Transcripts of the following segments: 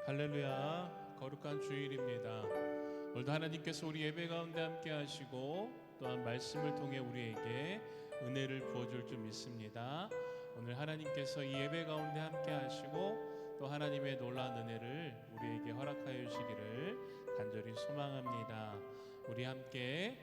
할렐루야. 거룩한 주일입니다. 오늘도 하나님께서 우리 예배 가운데 함께 하시고 또한 말씀을 통해 우리에게 은혜를 부어줄 줄 믿습니다. 오늘 하나님께서 이 예배 가운데 함께 하시고 또 하나님의 놀라운 은혜를 우리에게 허락하여 주시기를 간절히 소망합니다. 우리 함께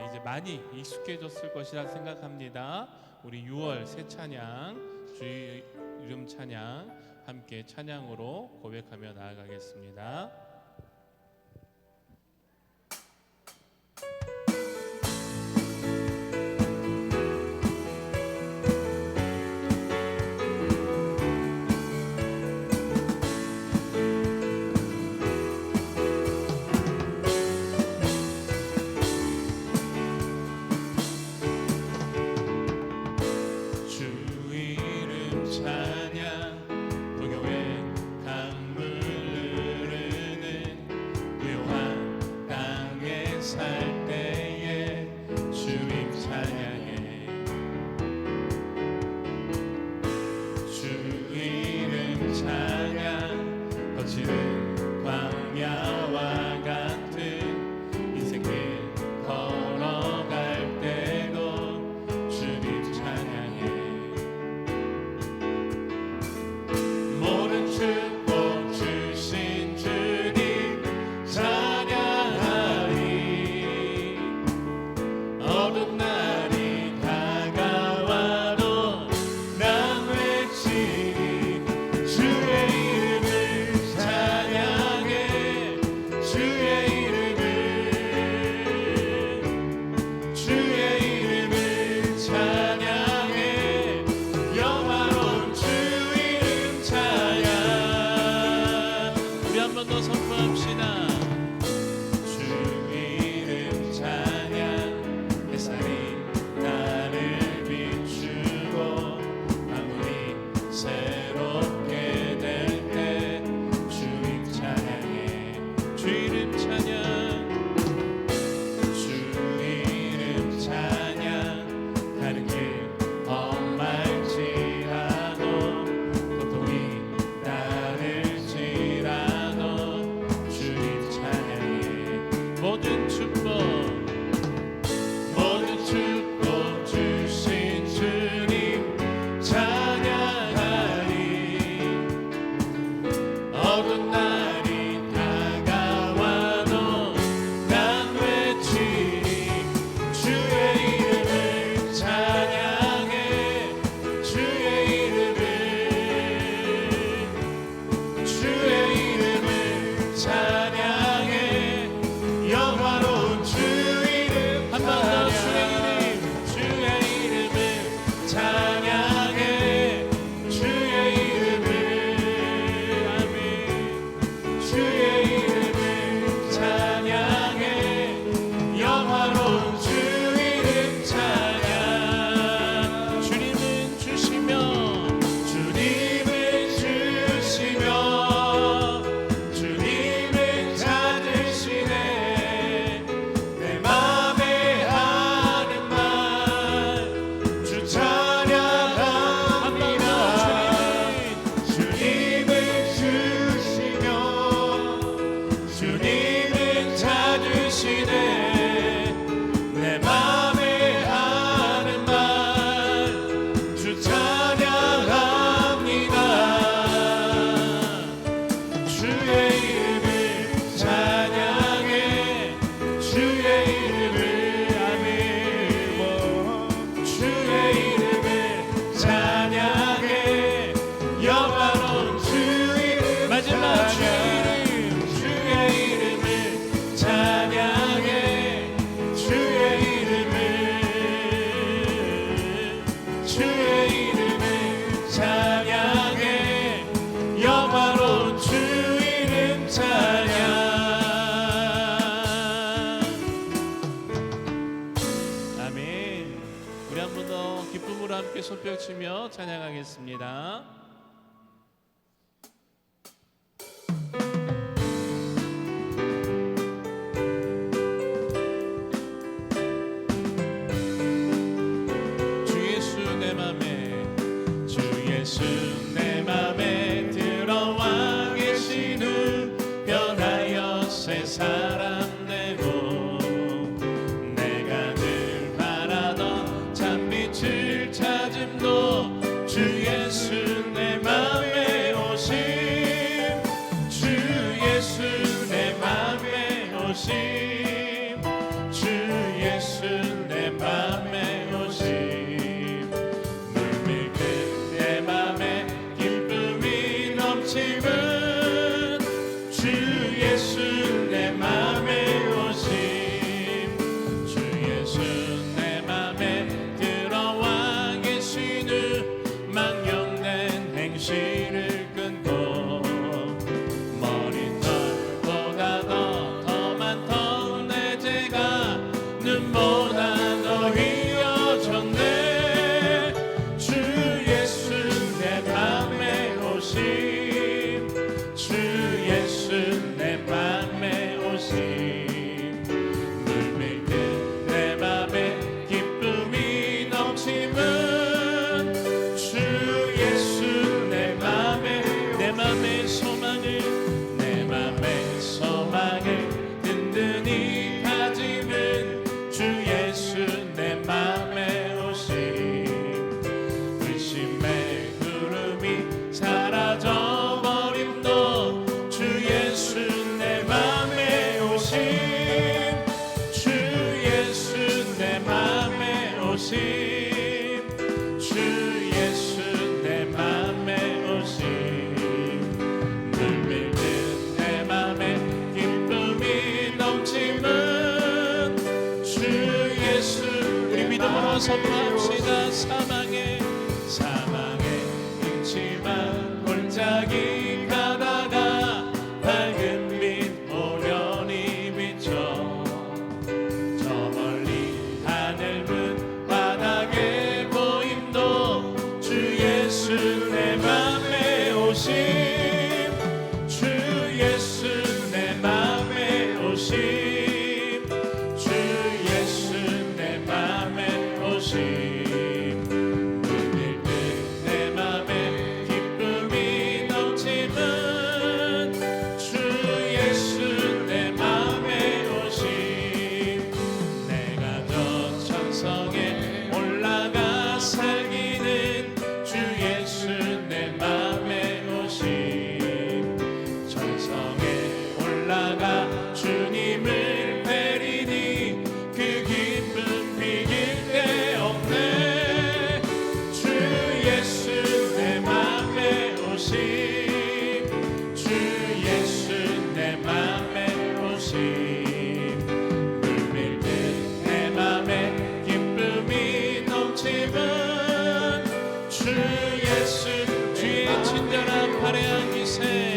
이제 많이 익숙해졌을 것이라 생각합니다. 우리 6월 새 찬양, 주의 이름 찬양 함께 찬양으로 고백하며 나아가겠습니다. 손뼉치며 찬양하겠습니다. 주 예수 내 맘에, 주 예수 내 맘에 들어와 계시는 선포합시다. 사망에 있지만 골짜기 가다가 밝은 빛 오련이 비춰 저 멀리 하늘 문 바닥에 보임도 주 예수 내 맘에 오심 주 예수 내 맘에 오심 주 예수 내 맘에 오심 주님을 뵈리니 그 기쁨 비길 데 없네 주 예수 내 맘에 오심 주 예수 내 맘에 오심 물밀 듯 내 맘에 기쁨이 넘치면 주 예수 주의 친절한 팔에 안기세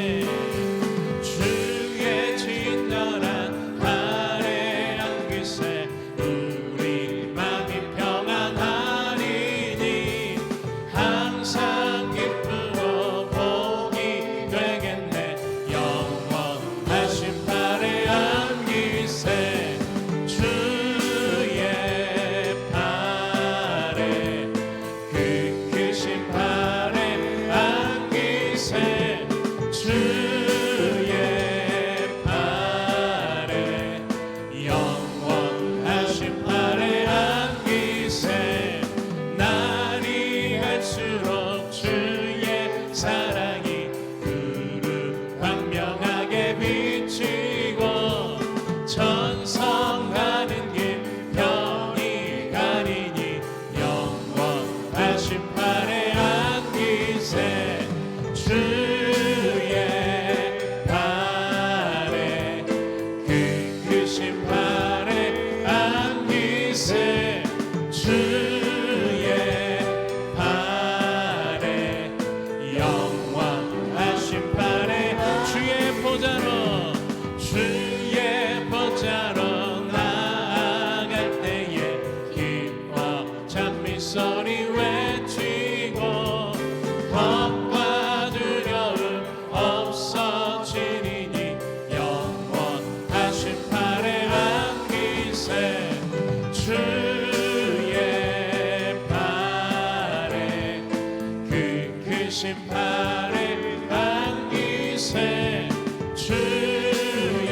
팔에 안기세 주의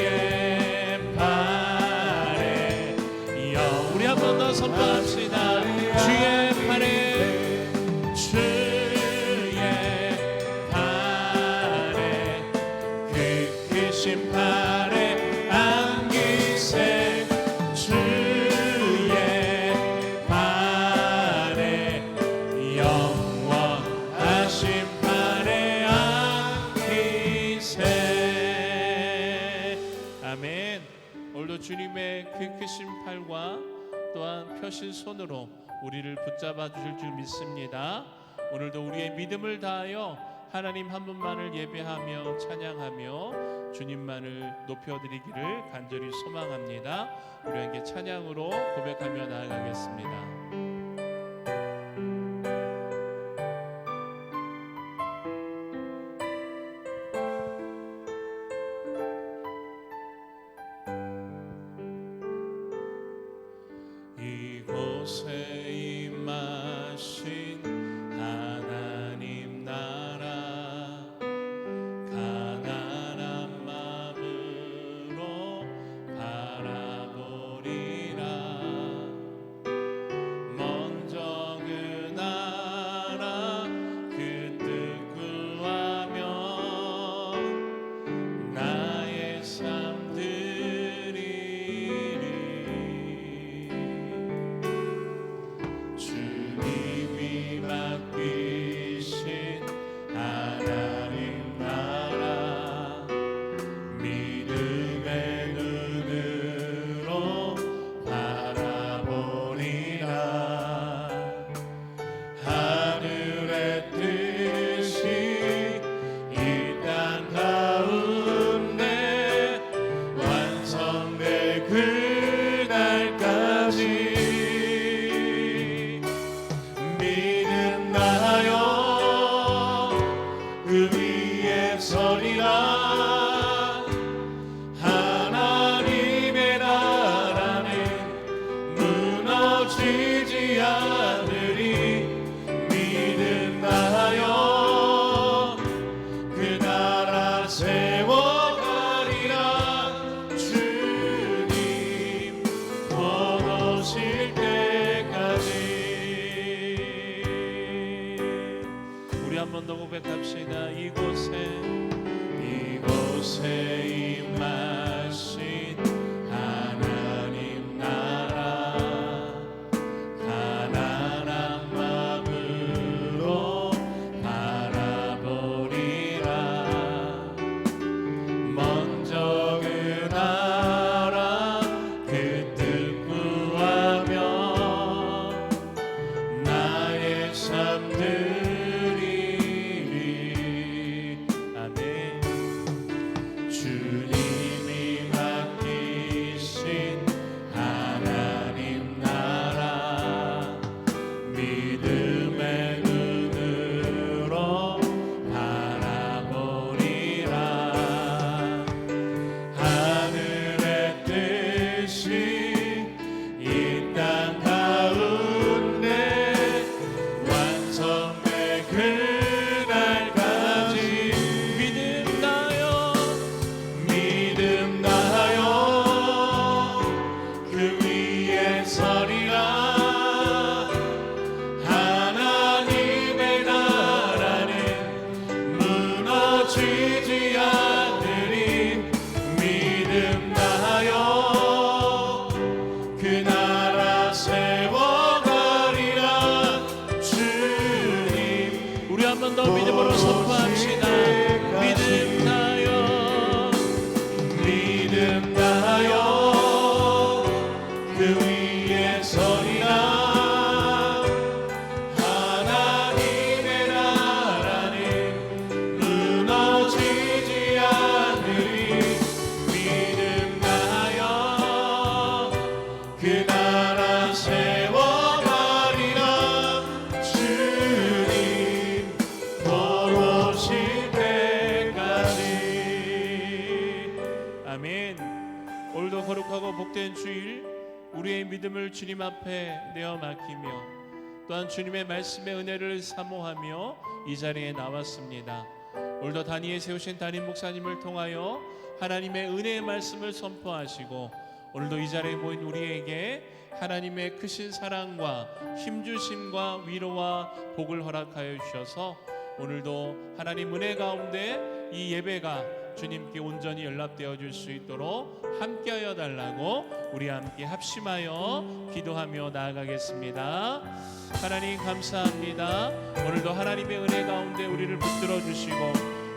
팔에 우리 한 번 더 선포합시다. 주의 팔에 주의 팔에 그 크신 팔에 안기세 주의 팔에 영원하신 팔에 안기세. 아멘. 오늘도 주님의 그 크신 팔과 또한 펴신 손으로 우리를 붙잡아 주실 줄 믿습니다. 오늘도 우리의 믿음을 다하여 하나님 한 분만을 예배하며 찬양하며 주님만을 높여드리기를 간절히 소망합니다. 우리 함께 찬양으로 고백하며 나아가겠습니다. 이곳에 임하신 하나님 나라 가난한 마음으로 바라보리라. 위에 서리라. 하나님의 나라는 무너지지 않으리. 믿음하여 그 나라 세워가리라. 주님 곧 오실 때까지. 우리 한 번 더 고백합시다. 이곳에 임하신 하나님 나라, 가난한 마음으로 바라보리라. 먼저 그 나라 그 뜻 구하며 나의 삶 드리리. 아멘. 주님이 맡기신 하나님 나라, 믿음의 눈으로 바라보리라. 하늘의 뜻이 이 땅 가운데 완성될 그날까지 믿음나요 그 위에 서리라. 하나님의 나라는 무너지지 않으리. 믿음나요 그 나라 세워가리라. 주님, 우리 한 번 더 믿음으로 선포합시다. 믿음나요 그 위에 서리라. 하나님의 나라는 무너지지 않으리. 믿음나요 그 나라 세워가리라. 주님 곧 오실 때까지. 아멘. 오늘도 거룩하고 복된 주일, 우리의 믿음을 주님 앞에 내어 맡기며 또한 주님의 말씀의 은혜를 사모하며 이 자리에 나왔습니다. 오늘도 단위에 세우신 담임 목사님을 통하여 하나님의 은혜의 말씀을 선포하시고 오늘도 이 자리에 모인 우리에게 하나님의 크신 사랑과 힘주심과 위로와 복을 허락하여 주셔서 오늘도 하나님 은혜 가운데 이 예배가 주님께 온전히 연락되어 줄 수 있도록 함께하여 달라고 우리 함께 합심하여 기도하며 나아가겠습니다. 하나님 감사합니다. 오늘도 하나님의 은혜 가운데 우리를 붙들어 주시고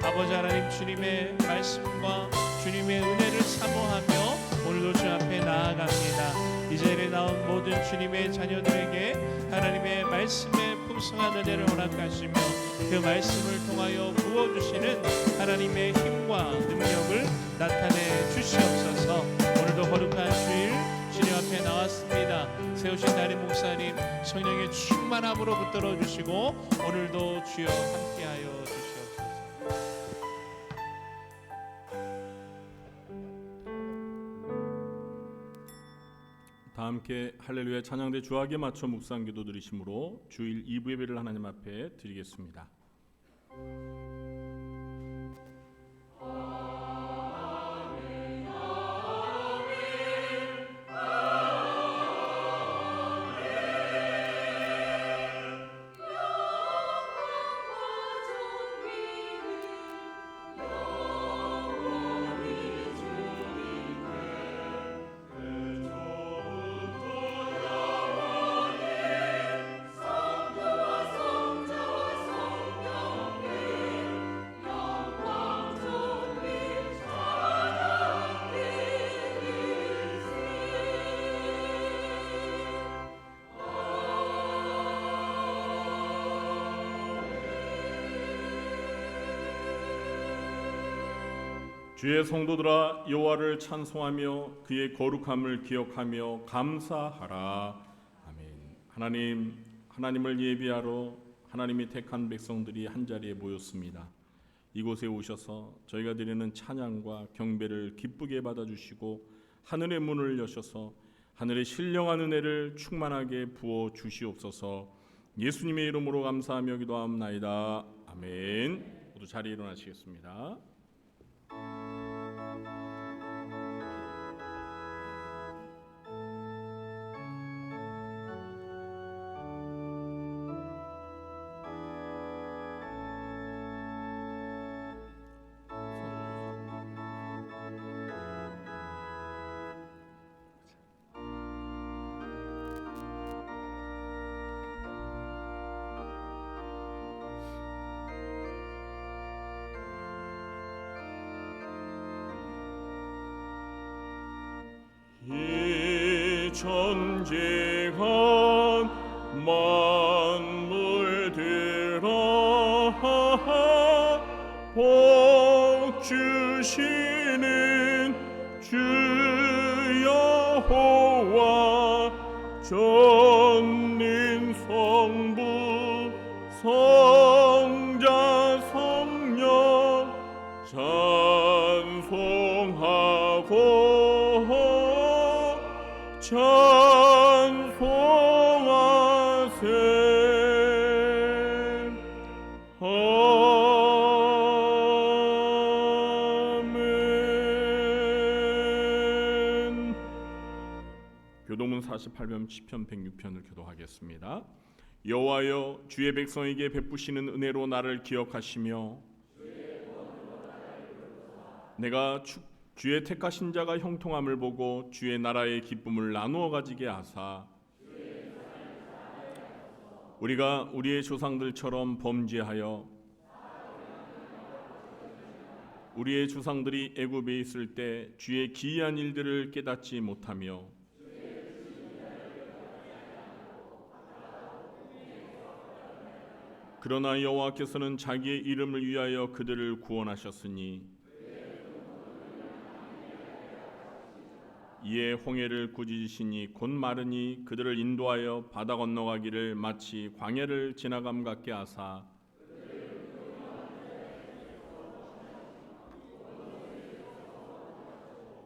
아버지 하나님 주님의 말씀과 주님의 은혜를 사모하며 오늘도 주 앞에 나아갑니다. 이 자리에 나온 모든 주님의 자녀들에게 하나님의 말씀의 풍성한 은혜를 허락하시며 그 말씀을 통하여 부어주시는 하나님의 힘과 능력을 나타내 주시옵소서. 오늘도 거룩한 주일 주님 앞에 나왔습니다. 세우신 담임 목사님 성령의 충만함으로 붙들어 주시고 오늘도 주여 함께하여 주시옵소서. 다 함께 할렐루야 찬양대 주악에 맞춰 묵상 기도 드리심으로 주일 2부 예배를 하나님 앞에 드리겠습니다. 주의 성도들아 여호와를 찬송하며 그의 거룩함을 기억하며 감사하라. 아멘. 하나님을 예비하러 하나님이 택한 백성들이 한자리에 모였습니다. 이곳에 오셔서 저희가 드리는 찬양과 경배를 기쁘게 받아주시고 하늘의 문을 여셔서 하늘의 신령한 은혜를 충만하게 부어 주시옵소서. 예수님의 이름으로 감사하며 기도하옵나이다. 아멘. 모두 자리에 일어나시겠습니다. 이 전지간 만물들아 복 주시는 주 여호와 전능 성부 성자 성령 찬송하고 찬송하세. 아멘. 교도문 48편 시편 106편을 교도하겠습니다. 여호와여, 주의 백성에게 베푸시는 은혜로 나를 기억하시며 내가 주의 택하신 자가 형통함을 보고 주의 나라의 기쁨을 나누어 가지게 하사 우리가 우리의 조상들처럼 범죄하여 우리의 조상들이 애굽에 있을 때 주의 기이한 일들을 깨닫지 못하며 그러나 여호와께서는 자기의 이름을 위하여 그들을 구원하셨으니 이에 홍해를 꾸짖으시니 곧 마르니 그들을 인도하여 바다 건너가기를 마치 광야를 지나감 같게 하사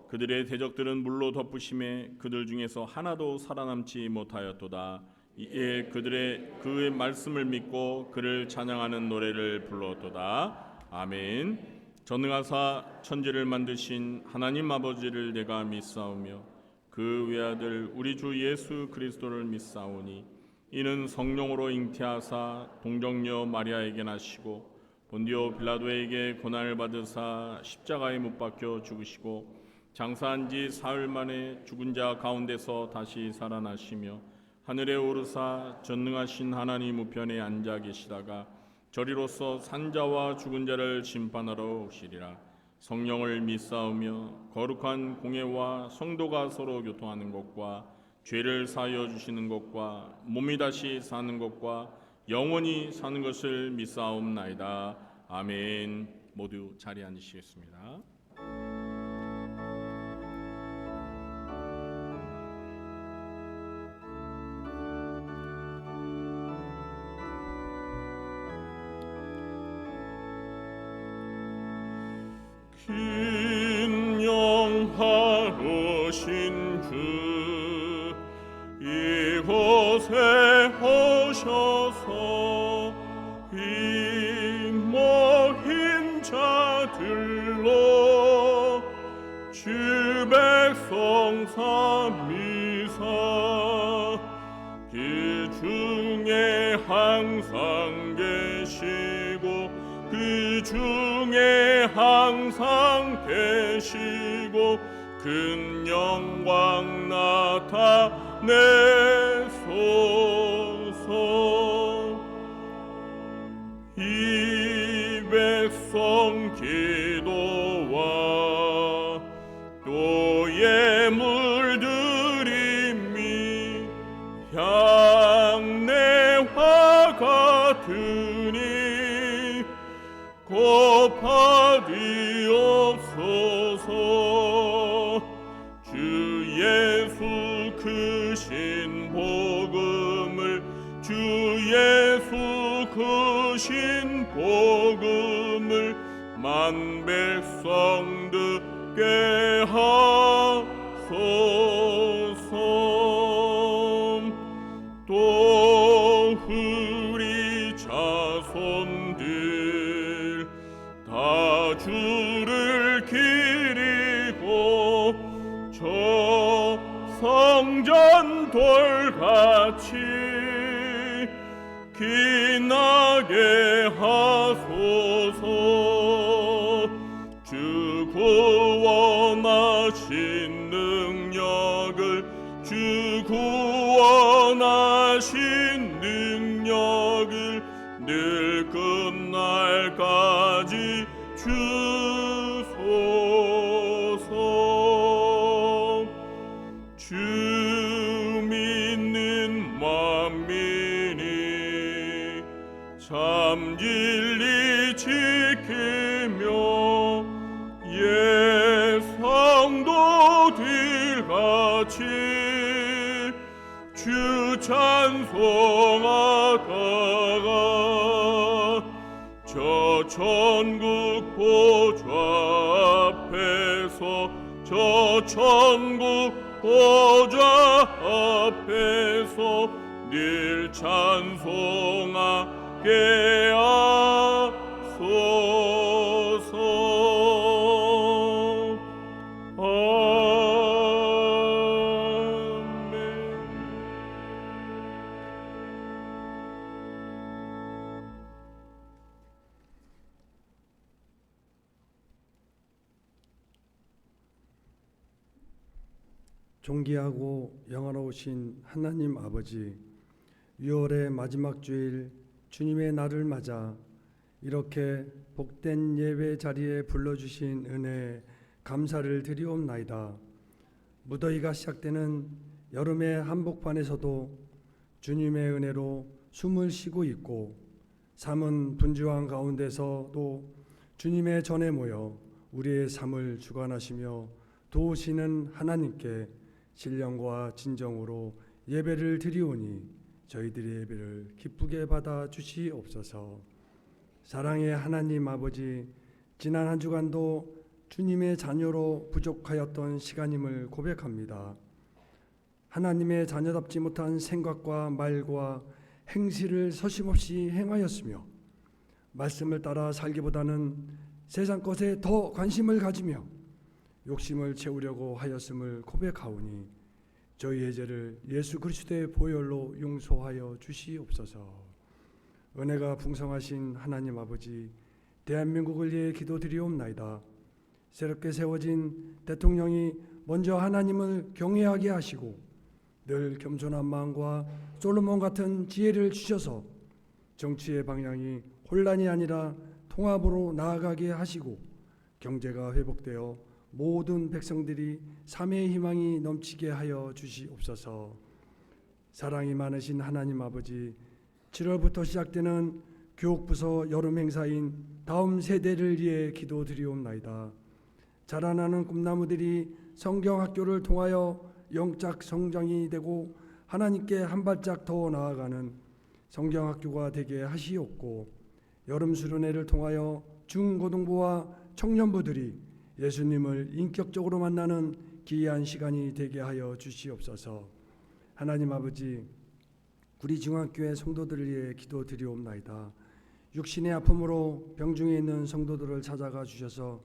그들의 대적들은 물로 덮으심에 그들 중에서 하나도 살아남지 못하였도다. 이에 그의 말씀을 믿고 그를 찬양하는 노래를 불렀도다. 아멘. 전능하사 천지를 만드신 하나님 아버지를 내가 믿사오며 그 외아들 우리 주 예수 그리스도를 믿사오니 이는 성령으로 잉태하사 동정녀 마리아에게 나시고 본디오 빌라도에게 고난을 받으사 십자가에 못 박혀 죽으시고 장사한 지 사흘 만에 죽은 자 가운데서 다시 살아나시며 하늘에 오르사 전능하신 하나님 우편에 앉아 계시다가 저리로서 산자와 죽은 자를 심판하러 오시리라. 성령을 믿사오며 거룩한 공예와 성도가 서로 교통하는 것과 죄를 사하여 주시는 것과 몸이 다시 사는 것과 영원히 사는 것을 믿사옵나이다. 아멘. 모두 자리에 앉으시겠습니다. 긴 영하루신 주 이곳에 오셔서 이 모인 자들로 주 백성 삼위사 그 중에 항상 계시고 그 중에 항상 계시고 큰 영광 나타내소서. 이 백성 기도와 또 예물 드림이 향내와 같으니 곱하디옵소서. 주 예수 크신 복음을 주 예수 크신 복음을 한 백성 듣게 하소서. 또 우리 자손들 다 주를 기리고 저 성전 돌같이 빛나게 하소서. 주 구원하신 능력을 주 구원하신 능력을 늘 끝날까지 주소서. 주 믿는 만민이 참 진리 지키며 예 성도들 같이 주 찬송하다가 저 천국 보좌 앞에서 저 천국 보좌 앞에서 늘 찬송하게 하소서. 아멘. 존귀하고 영화로우신 하나님 아버지, 6월의 마지막 주일 주님의 날을 맞아 이렇게 복된 예배 자리에 불러주신 은혜에 감사를 드리옵나이다. 무더위가 시작되는 여름의 한복판에서도 주님의 은혜로 숨을 쉬고 있고, 삶은 분주한 가운데서도 주님의 전에 모여 우리의 삶을 주관하시며 도우시는 하나님께 신령과 진정으로 예배를 드리오니 저희들의 예배를 기쁘게 받아 주시옵소서. 사랑의 하나님 아버지, 지난 한 주간도 주님의 자녀로 부족하였던 시간임을 고백합니다. 하나님의 자녀답지 못한 생각과 말과 행실을 서심없이 행하였으며, 말씀을 따라 살기보다는 세상 것에 더 관심을 가지며 욕심을 채우려고 하였음을 고백하오니 저희의 죄를 예수 그리스도의 보혈로 용서하여 주시옵소서. 은혜가 풍성하신 하나님 아버지, 대한민국을 위해 기도드리옵나이다. 새롭게 세워진 대통령이 먼저 하나님을 경외하게 하시고 늘 겸손한 마음과 솔로몬 같은 지혜를 주셔서 정치의 방향이 혼란이 아니라 통합으로 나아가게 하시고 경제가 회복되어 모든 백성들이 삶의 희망이 넘치게 하여 주시옵소서. 사랑이 많으신 하나님 아버지, 7월부터 시작되는 교육부서 여름 행사인 다음 세대를 위해 기도드리옵나이다. 자라나는 꿈나무들이 성경학교를 통하여 영적 성장이 되고 하나님께 한 발짝 더 나아가는 성경학교가 되게 하시옵고, 여름 수련회를 통하여 중고등부와 청년부들이 예수님을 인격적으로 만나는 귀한 시간이 되게 하여 주시옵소서. 하나님 아버지, 구리중학교의 성도들을 위해 기도드리옵나이다. 육신의 아픔으로 병중에 있는 성도들을 찾아가 주셔서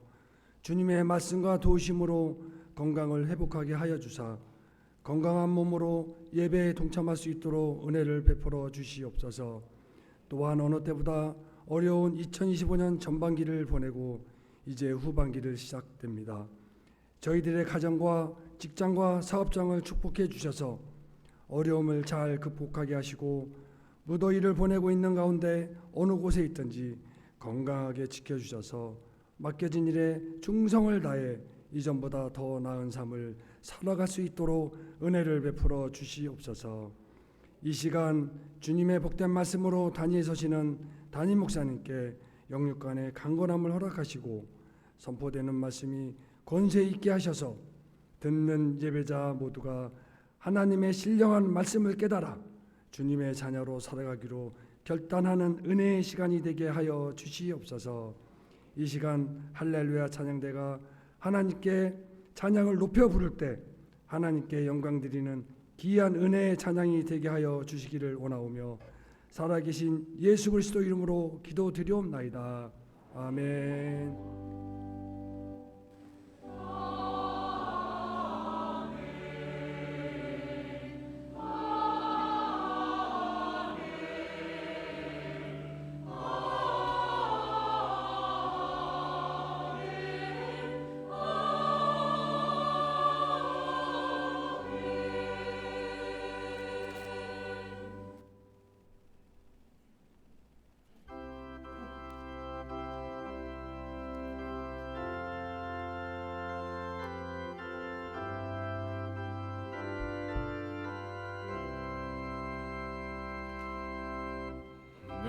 주님의 말씀과 도우심으로 건강을 회복하게 하여 주사 건강한 몸으로 예배에 동참할 수 있도록 은혜를 베풀어 주시옵소서. 또한 어느 때보다 어려운 2025년 전반기를 보내고 이제 후반기를 시작됩니다. 저희들의 가정과 직장과 사업장을 축복해 주셔서 어려움을 잘 극복하게 하시고, 무더위를 보내고 있는 가운데 어느 곳에 있든지 건강하게 지켜주셔서 맡겨진 일에 충성을 다해 이전보다 더 나은 삶을 살아갈 수 있도록 은혜를 베풀어 주시옵소서. 이 시간 주님의 복된 말씀으로 단위에 서시는 담임 목사님께 영육간의 강건함을 허락하시고 선포되는 말씀이 권세 있게 하셔서 듣는 예배자 모두가 하나님의 신령한 말씀을 깨달아 주님의 자녀로 살아가기로 결단하는 은혜의 시간이 되게 하여 주시옵소서. 이 시간 할렐루야 찬양대가 하나님께 찬양을 높여 부를 때 하나님께 영광 드리는 귀한 은혜의 찬양이 되게 하여 주시기를 원하오며 살아계신 예수 그리스도 이름으로 기도드리옵나이다. 아멘.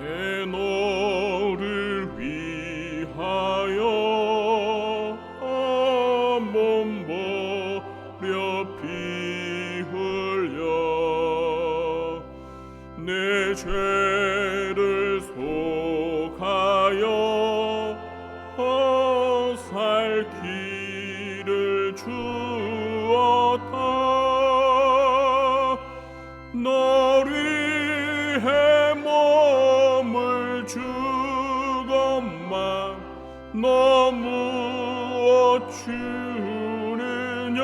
내 너를 위하여 몸버려 피 흘려 내 죄를 속하여 살 길을 주었다. 너를 위해 몸을 주건만 너 무엇 주느냐.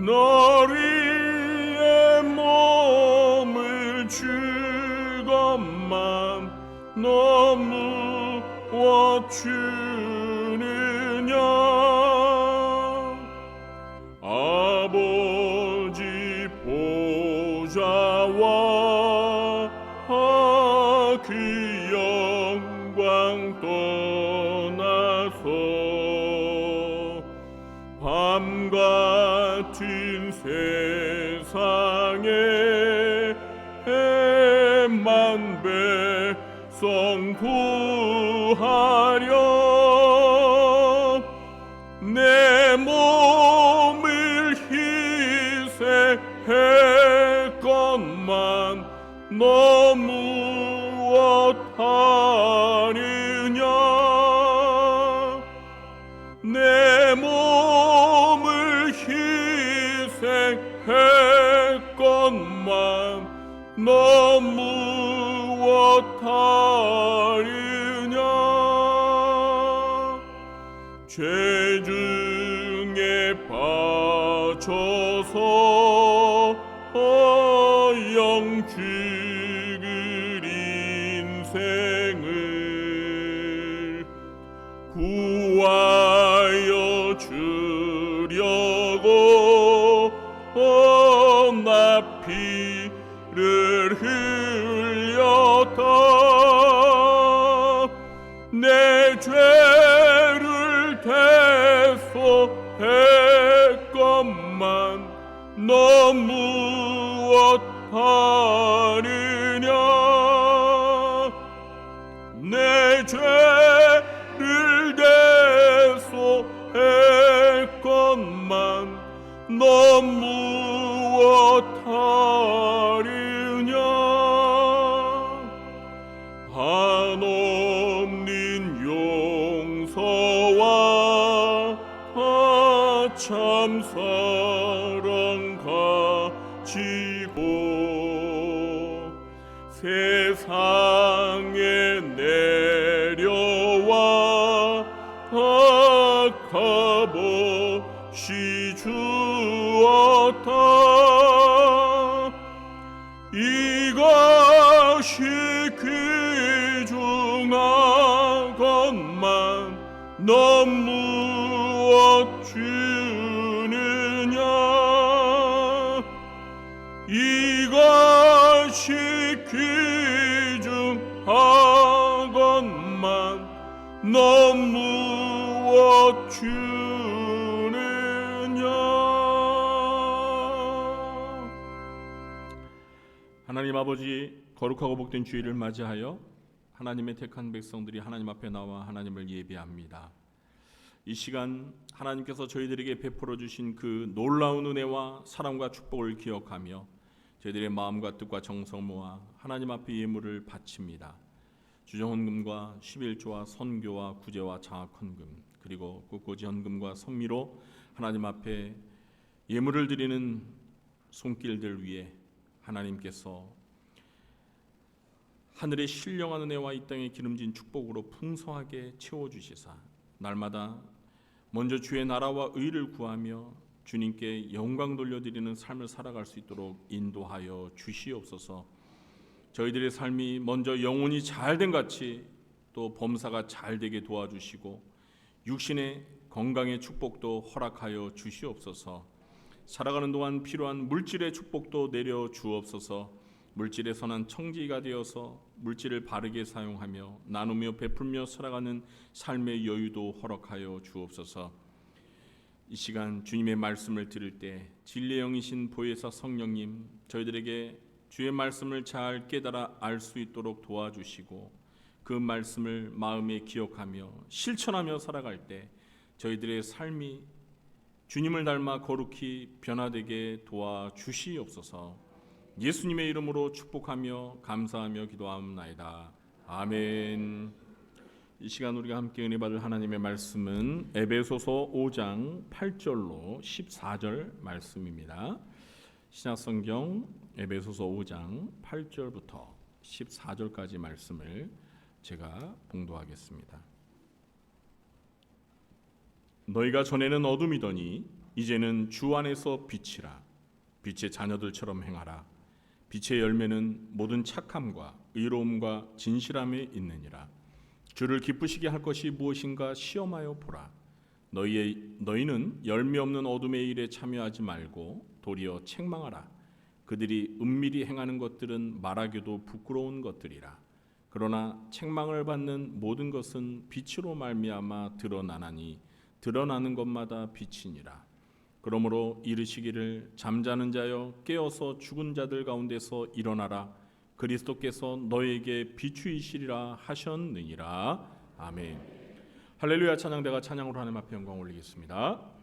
너를 위해 몸을 주건만 너 무엇 주느냐. 아버지 보좌와 그 영광 떠나서 밤 같은 세상에 만 백성 구하려 내 몸을 희생했건만 너 무엇 하느냐. 내 몸을 희생했건만 너 무엇 하느냐. 죄 중에 빠져서 영 죽을 인생을 구하여 주려고 나 피를 흘렸다. 내 죄를 대속했건만 너 무엇 하느냐. 내 죄를 대속했건만 너 무엇 하느냐. 한없는 용서와 참 사랑 가지고 세상에 내려와 값없이 주었다. 이것이 귀중하건만 너 무엇 주느냐. 이것이 귀중하건만 너 무엇 주느냐. 하나님 아버지, 거룩하고 복된 주일을 맞이하여 하나님의 택한 백성들이 하나님 앞에 나와 하나님을 예배합니다. 이 시간 하나님께서 저희들에게 베풀어 주신 그 놀라운 은혜와 사랑과 축복을 기억하며 저희들의 마음과 뜻과 정성 모아 하나님 앞에 예물을 바칩니다. 주정헌금과 11조와 선교와 구제와 장학헌금 그리고 꽃꽂이 헌금과 성미로 하나님 앞에 예물을 드리는 손길들 위에 하나님께서 하늘의 신령한 은혜와 이 땅의 기름진 축복으로 풍성하게 채워주시사 날마다 먼저 주의 나라와 의를 구하며 주님께 영광 돌려드리는 삶을 살아갈 수 있도록 인도하여 주시옵소서. 저희들의 삶이 먼저 영혼이 잘된 같이 또 범사가 잘되게 도와주시고 육신의 건강의 축복도 허락하여 주시옵소서. 살아가는 동안 필요한 물질의 축복도 내려 주옵소서. 물질의 선한 청지가 되어서 물질을 바르게 사용하며 나누며 베풀며 살아가는 삶의 여유도 허락하여 주옵소서. 이 시간 주님의 말씀을 들을 때 진리의 영이신 보혜사 성령님, 저희들에게 주의 말씀을 잘 깨달아 알 수 있도록 도와주시고 그 말씀을 마음에 기억하며 실천하며 살아갈 때 저희들의 삶이 주님을 닮아 거룩히 변화되게 도와주시옵소서. 예수님의 이름으로 축복하며 감사하며 기도하옵나이다. 아멘. 이 시간 우리가 함께 은혜 받을 하나님의 말씀은 에베소서 5장 8절로 14절 말씀입니다. 신약성경 에베소서 5장 8절부터 14절까지 말씀을 제가 봉독하겠습니다. 너희가 전에는 어둠이더니 이제는 주 안에서 빛이라. 빛의 자녀들처럼 행하라. 빛의 열매는 모든 착함과 의로움과 진실함에 있느니라. 주를 기쁘시게 할 것이 무엇인가 시험하여 보라. 너희는 열매 없는 어둠의 일에 참여하지 말고 도리어 책망하라. 그들이 은밀히 행하는 것들은 말하기도 부끄러운 것들이라. 그러나 책망을 받는 모든 것은 빛으로 말미암아 드러나나니 드러나는 것마다 빛이니라. 그러므로 이르시기를 잠자는 자여 깨어서 죽은 자들 가운데서 일어나라. 그리스도께서 너에게 비추이시리라 하셨느니라. 아멘. 할렐루야. 찬양대가 찬양으로 하나님 앞에 영광 올리겠습니다.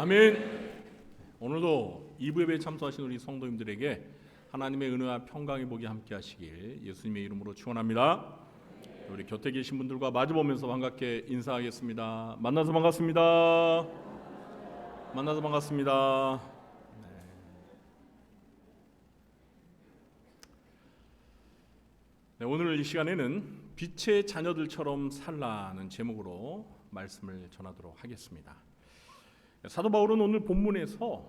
아멘. 오늘도 2부 예배에 참석하신 우리 성도님들에게 하나님의 은혜와 평강의 복이 함께 하시길 예수님의 이름으로 축원합니다. 우리 곁에 계신 분들과 마주보면서 반갑게 인사하겠습니다. 만나서 반갑습니다. 만나서 반갑습니다. 네, 오늘 이 시간에는 빛의 자녀들처럼 살라는 제목으로 말씀을 전하도록 하겠습니다. 사도 바울은 오늘 본문에서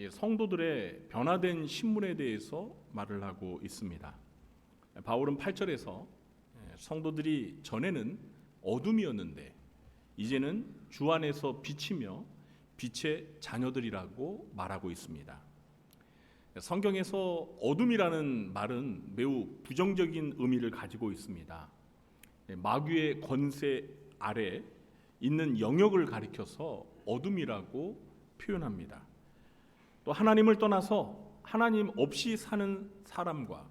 성도들의 변화된 신분에 대해서 말을 하고 있습니다. 바울은 8절에서 성도들이 전에는 어둠이었는데 이제는 주 안에서 빛이며 빛의 자녀들이라고 말하고 있습니다. 성경에서 어둠이라는 말은 매우 부정적인 의미를 가지고 있습니다. 마귀의 권세 아래 있는 영역을 가리켜서 어둠이라고 표현합니다. 또 하나님을 떠나서 하나님 없이 사는 사람과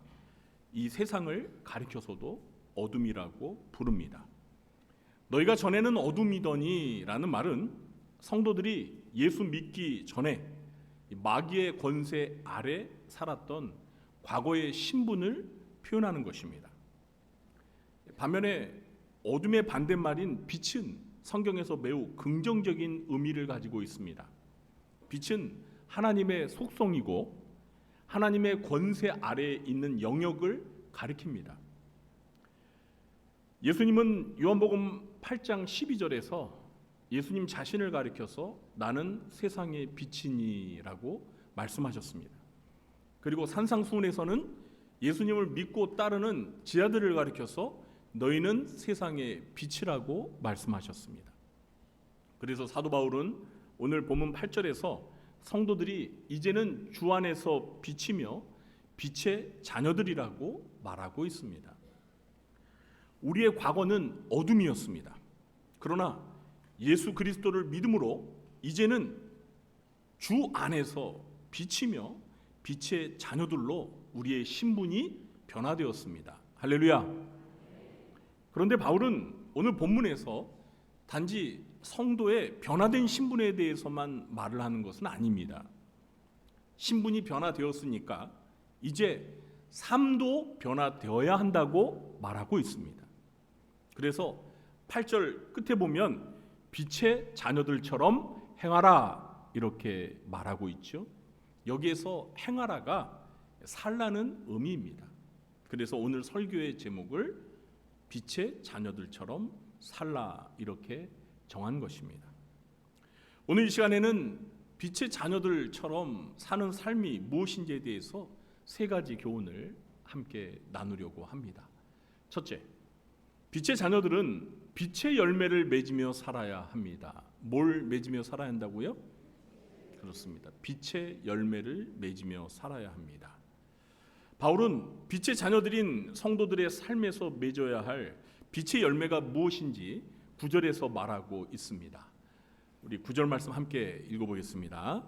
이 세상을 가리켜서도 어둠이라고 부릅니다. 너희가 전에는 어둠이더니 라는 말은 성도들이 예수 믿기 전에 마귀의 권세 아래 살았던 과거의 신분을 표현하는 것입니다. 반면에 어둠의 반대말인 빛은 성경에서 매우 긍정적인 의미를 가지고 있습니다. 빛은 하나님의 속성이고 하나님의 권세 아래에 있는 영역을 가리킵니다. 예수님은 요한복음 8장 12절에서 예수님 자신을 가리켜서 나는 세상의 빛이니라고 말씀하셨습니다. 그리고 산상수훈에서는 예수님을 믿고 따르는 지하들을 가리켜서 너희는 세상의 빛이라고 말씀하셨습니다. 그래서 사도 바울은 오늘 본문 8절에서 성도들이 이제는 주 안에서 빛이며 빛의 자녀들이라고 말하고 있습니다. 우리의 과거는 어둠이었습니다. 그러나 예수 그리스도를 믿음으로 이제는 주 안에서 빛이며 빛의 자녀들로 우리의 신분이 변화되었습니다. 할렐루야. 그런데 바울은 오늘 본문에서 단지 성도의 변화된 신분에 대해서만 말을 하는 것은 아닙니다. 신분이 변화되었으니까 이제 삶도 변화되어야 한다고 말하고 있습니다. 그래서 8절 끝에 보면 빛의 자녀들처럼 행하라 이렇게 말하고 있죠. 여기에서 행하라가 살라는 의미입니다. 그래서 오늘 설교의 제목을 빛의 자녀들처럼 살라 이렇게 정한 것입니다. 오늘 이 시간에는 빛의 자녀들처럼 사는 삶이 무엇인지에 대해서 세 가지 교훈을 함께 나누려고 합니다. 첫째, 빛의 자녀들은 빛의 열매를 맺으며 살아야 합니다. 뭘 맺으며 살아야 한다고요? 그렇습니다. 빛의 열매를 맺으며 살아야 합니다. 바울은 빛의 자녀들인 성도들의 삶에서 맺어야 할 빛의 열매가 무엇인지 9절에서 말하고 있습니다. 우리 9절 말씀 함께 읽어보겠습니다.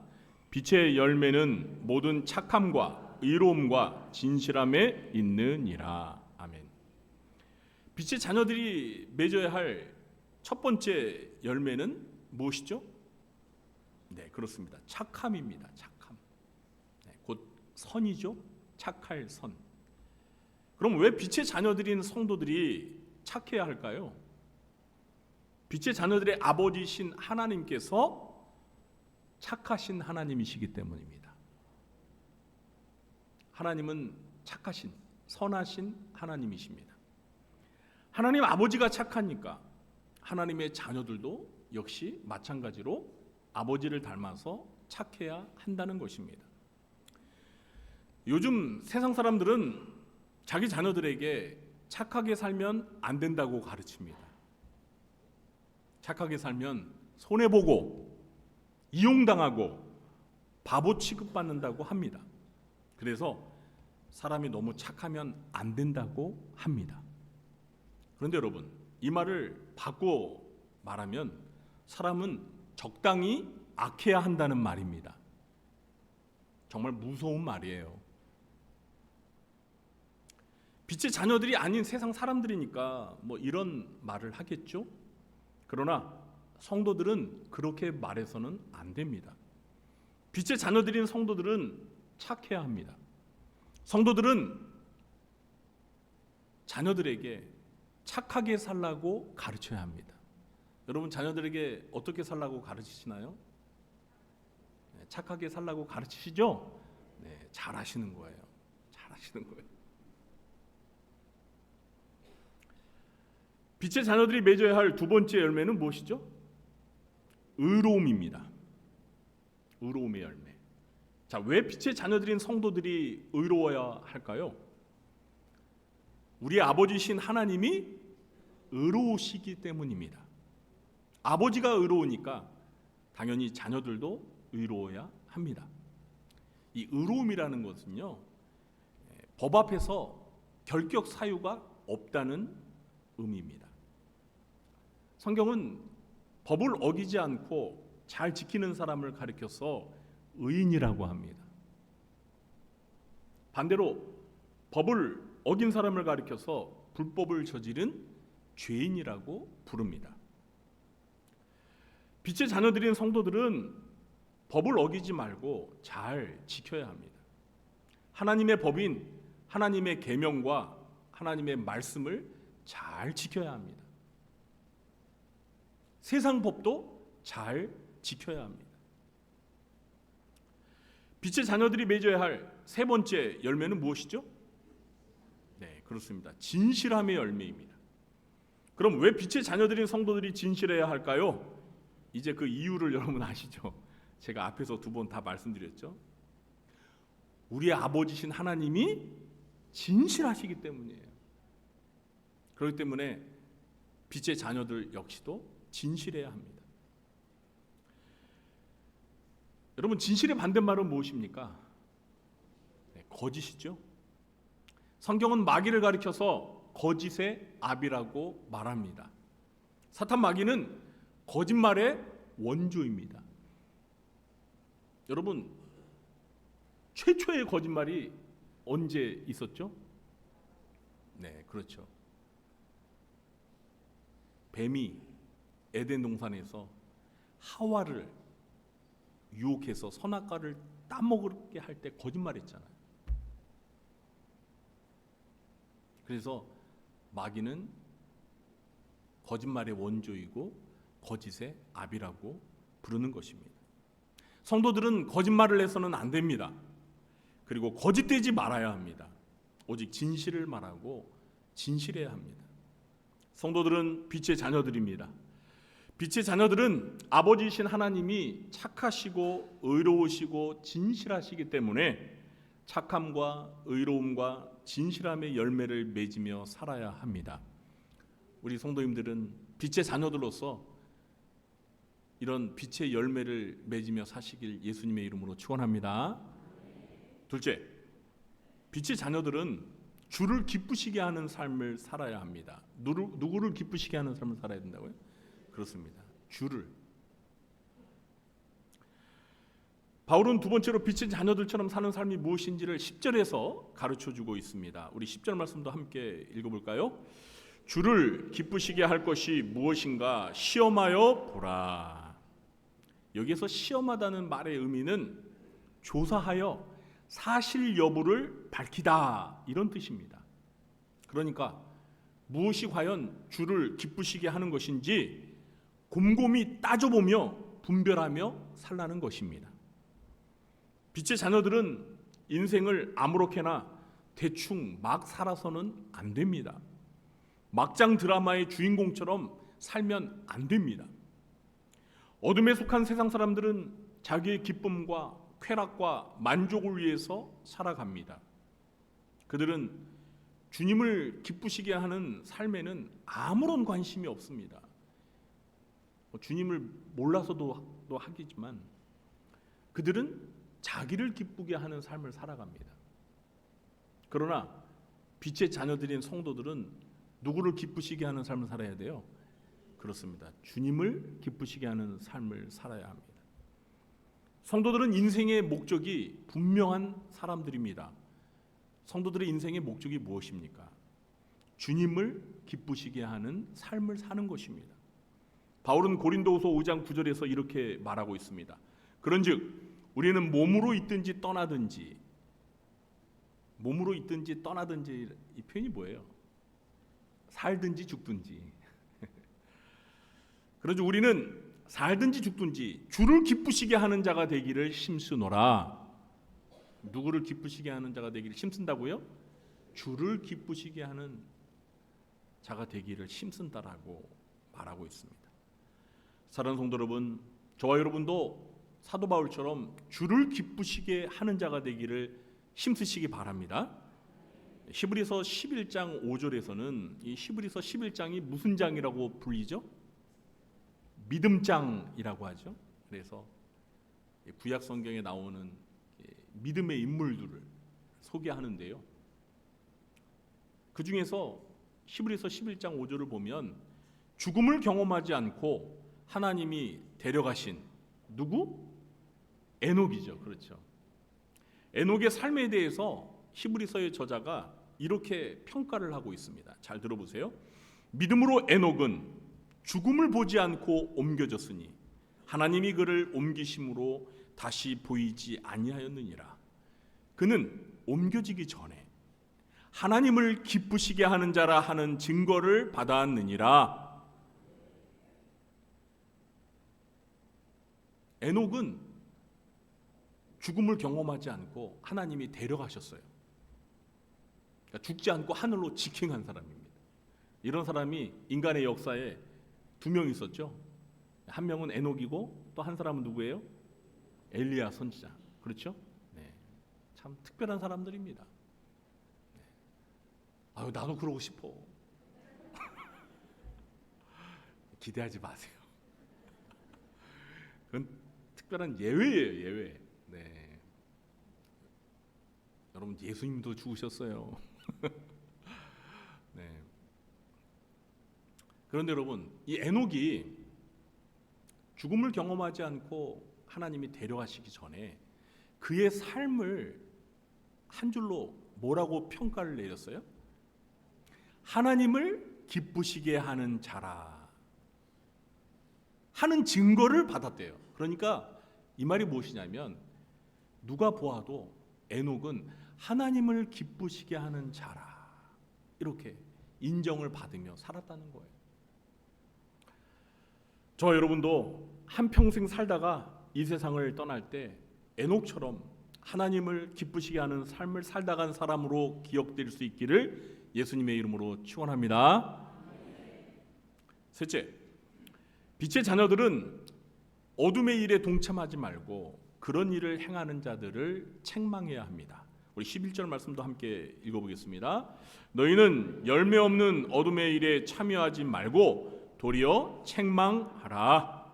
빛의 열매는 모든 착함과 의로움과 진실함에 있느니라. 아멘. 빛의 자녀들이 맺어야 할 첫 번째 열매는 무엇이죠? 네, 그렇습니다. 착함입니다. 착함. 네, 곧 선이죠. 착할 선. 그럼 왜 빛의 자녀들인 성도들이 착해야 할까요? 빛의 자녀들의 아버지신 하나님께서 착하신 하나님이시기 때문입니다. 하나님은 착하신, 선하신 하나님이십니다. 하나님 아버지가 착하니까 하나님의 자녀들도 역시 마찬가지로 아버지를 닮아서 착해야 한다는 것입니다. 요즘 세상 사람들은 자기 자녀들에게 착하게 살면 안 된다고 가르칩니다. 착하게 살면 손해보고 이용당하고 바보 취급받는다고 합니다. 그래서 사람이 너무 착하면 안 된다고 합니다. 그런데 여러분, 이 말을 바꿔 말하면 사람은 적당히 악해야 한다는 말입니다. 정말 무서운 말이에요. 빛의 자녀들이 아닌 세상 사람들이니까 뭐 이런 말을 하겠죠. 그러나 성도들은 그렇게 말해서는 안 됩니다. 빛의 자녀들인 성도들은 착해야 합니다. 성도들은 자녀들에게 착하게 살라고 가르쳐야 합니다. 여러분 자녀들에게 어떻게 살라고 가르치시나요? 네, 착하게 살라고 가르치시죠? 네, 잘하시는 거예요. 잘하시는 거예요. 빛의 자녀들이 맺어야 할 두 번째 열매는 무엇이죠? 의로움입니다. 의로움의 열매. 자, 왜 빛의 자녀들인 성도들이 의로워야 할까요? 우리 아버지신 하나님이 의로우시기 때문입니다. 아버지가 의로우니까 당연히 자녀들도 의로워야 합니다. 이 의로움이라는 것은요, 법 앞에서 결격 사유가 없다는 의미입니다. 성경은 법을 어기지 않고 잘 지키는 사람을 가리켜서 의인이라고 합니다. 반대로 법을 어긴 사람을 가리켜서 불법을 저지른 죄인이라고 부릅니다. 빛의 자녀들인 성도들은 법을 어기지 말고 잘 지켜야 합니다. 하나님의 법인 하나님의 계명과 하나님의 말씀을 잘 지켜야 합니다. 세상 법도 잘 지켜야 합니다. 빛의 자녀들이 맺어야 할 세 번째 열매는 무엇이죠? 네, 그렇습니다. 진실함의 열매입니다. 그럼 왜 빛의 자녀들인 성도들이 진실해야 할까요? 이제 그 이유를 여러분 아시죠? 제가 앞에서 두 번 다 말씀드렸죠. 우리 아버지신 하나님이 진실하시기 때문이에요. 그렇기 때문에 빛의 자녀들 역시도 진실해야 합니다. 여러분 진실의 반대말은 무엇입니까? 네, 거짓이죠. 성경은 마귀를 가리켜서 거짓의 아비라고 말합니다. 사탄 마귀는 거짓말의 원조입니다. 여러분 최초의 거짓말이 언제 있었죠? 네, 그렇죠. 뱀이 에덴 동산에서 하와를 유혹해서 선악과를 따먹게 할 때 거짓말했잖아요. 그래서 마귀는 거짓말의 원조이고 거짓의 아비라고 부르는 것입니다. 성도들은 거짓말을 해서는 안 됩니다. 그리고 거짓되지 말아야 합니다. 오직 진실을 말하고 진실해야 합니다. 성도들은 빛의 자녀들입니다. 빛의 자녀들은 아버지이신 하나님이 착하시고 의로우시고 진실하시기 때문에 착함과 의로움과 진실함의 열매를 맺으며 살아야 합니다. 우리 성도님들은 빛의 자녀들로서 이런 빛의 열매를 맺으며 사시길 예수님의 이름으로 축원합니다. 둘째, 빛의 자녀들은 주를 기쁘시게 하는 삶을 살아야 합니다. 누구를 기쁘시게 하는 삶을 살아야 된다고요? 그렇습니다. 주를. 바울은 두 번째로 빛의 자녀들처럼 사는 삶이 무엇인지를 10절에서 가르쳐주고 있습니다. 우리 10절 말씀도 함께 읽어볼까요? 주를 기쁘시게 할 것이 무엇인가 시험하여 보라. 여기에서 시험하다는 말의 의미는 조사하여 사실 여부를 밝히다 이런 뜻입니다. 그러니까 무엇이 과연 주를 기쁘시게 하는 것인지 곰곰이 따져보며 분별하며 살라는 것입니다. 빛의 자녀들은 인생을 아무렇게나 대충 막 살아서는 안 됩니다. 막장 드라마의 주인공처럼 살면 안 됩니다. 어둠에 속한 세상 사람들은 자기의 기쁨과 쾌락과 만족을 위해서 살아갑니다. 그들은 주님을 기쁘시게 하는 삶에는 아무런 관심이 없습니다. 주님을 몰라서도 하겠지만 그들은 자기를 기쁘게 하는 삶을 살아갑니다. 그러나 빛의 자녀들인 성도들은 누구를 기쁘시게 하는 삶을 살아야 돼요? 그렇습니다. 주님을 기쁘시게 하는 삶을 살아야 합니다. 성도들은 인생의 목적이 분명한 사람들입니다. 성도들의 인생의 목적이 무엇입니까? 주님을 기쁘시게 하는 삶을 사는 것입니다. 바울은 고린도후서 5장 9절에서 이렇게 말하고 있습니다. 그런즉 우리는 몸으로 있든지 떠나든지, 이 표현이 뭐예요? 살든지 죽든지. 그런즉 우리는 살든지 죽든지 주를 기쁘시게 하는 자가 되기를 힘쓰노라. 누구를 기쁘시게 하는 자가 되기를 힘쓴다고요? 주를 기쁘시게 하는 자가 되기를 힘쓴다라고 말하고 있습니다. 사랑하는 성도 여러분, 저와 여러분도 사도 바울처럼 주를 기쁘시게 하는 자가 되기를 힘쓰시기 바랍니다. 히브리서 11장 5절에서는 이 히브리서 11장이 무슨 장이라고 불리죠? 믿음장이라고 하죠. 그래서 구약 성경에 나오는 믿음의 인물들을 소개하는데요. 그 중에서 히브리서 11장 5절을 보면 죽음을 경험하지 않고 하나님이 데려가신 누구? 에녹이죠. 그렇죠. 에녹의 삶에 대해서 히브리서의 저자가 이렇게 평가를 하고 있습니다. 잘 들어보세요. 믿음으로 에녹은 죽음을 보지 않고 옮겨졌으니 하나님이 그를 옮기심으로 다시 보이지 아니하였느니라. 그는 옮겨지기 전에 하나님을 기쁘시게 하는 자라 하는 증거를 받았느니라. 에녹은 죽음을 경험하지 않고 하나님이 데려가셨어요. 그러니까 죽지 않고 하늘로 직행한 사람입니다. 이런 사람이 인간의 역사에 두 명 있었죠. 한 명은 에녹이고 또 한 사람은 누구예요? 엘리야 선지자. 그렇죠? 네. 참 특별한 사람들입니다. 네. 아유, 나도 그러고 싶어. 기대하지 마세요. 그건 특별한 예외예요, 예외. 네. 여러분, 예수님도 죽으셨어요. 네. 그런데 여러분, 이 에녹이 죽음을 경험하지 않고 하나님이 데려가시기 전에 그의 삶을 한 줄로 뭐라고 평가를 내렸어요? 하나님을 기쁘시게 하는 자라 하는 증거를 받았대요. 그러니까 이 말이 무엇이냐면 누가 보아도 에녹은 하나님을 기쁘시게 하는 자라 이렇게 인정을 받으며 살았다는 거예요. 저 여러분도 한평생 살다가 이 세상을 떠날 때 에녹처럼 하나님을 기쁘시게 하는 삶을 살다 간 사람으로 기억될 수 있기를 예수님의 이름으로 축원합니다. 셋째, 빛의 자녀들은 어둠의 일에 동참하지 말고 그런 일을 행하는 자들을 책망해야 합니다. 우리 11절 말씀도 함께 읽어보겠습니다. 너희는 열매 없는 어둠의 일에 참여하지 말고 도리어 책망하라.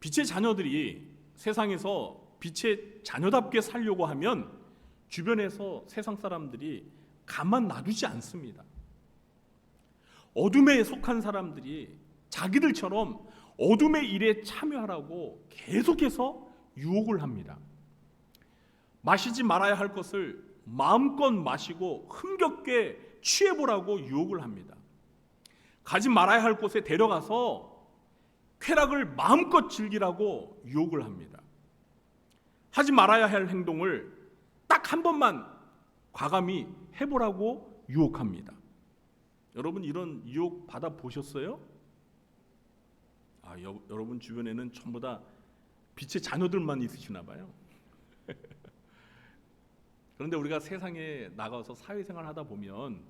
빛의 자녀들이 세상에서 빛의 자녀답게 살려고 하면 주변에서 세상 사람들이 가만 놔두지 않습니다. 어둠에 속한 사람들이 자기들처럼 어둠의 일에 참여하라고 계속해서 유혹을 합니다. 마시지 말아야 할 것을 마음껏 마시고 흥겹게 취해보라고 유혹을 합니다. 가지 말아야 할 곳에 데려가서 쾌락을 마음껏 즐기라고 유혹을 합니다. 하지 말아야 할 행동을 딱 한 번만 과감히 해보라고 유혹합니다. 여러분 이런 유혹 받아보셨어요? 여러분 주변에는 전부 다 빛의 자녀들만 있으시나 봐요. 그런데 우리가 세상에 나가서 사회생활 하다 보면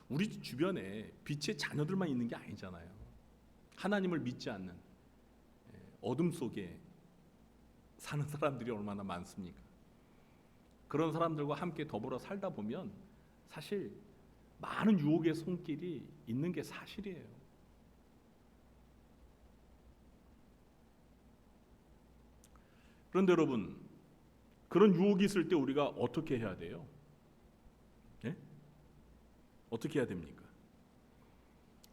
우리 주변에 빛의 자녀들만 있는 게 아니잖아요. 하나님을 믿지 않는 어둠 속에 사는 사람들이 얼마나 많습니까? 그런 사람들과 함께 더불어 살다 보면 사실 많은 유혹의 손길이 있는 게 사실이에요. 그런데 여러분, 그런 유혹이 있을 때 우리가 어떻게 해야 돼요? 네? 어떻게 해야 됩니까?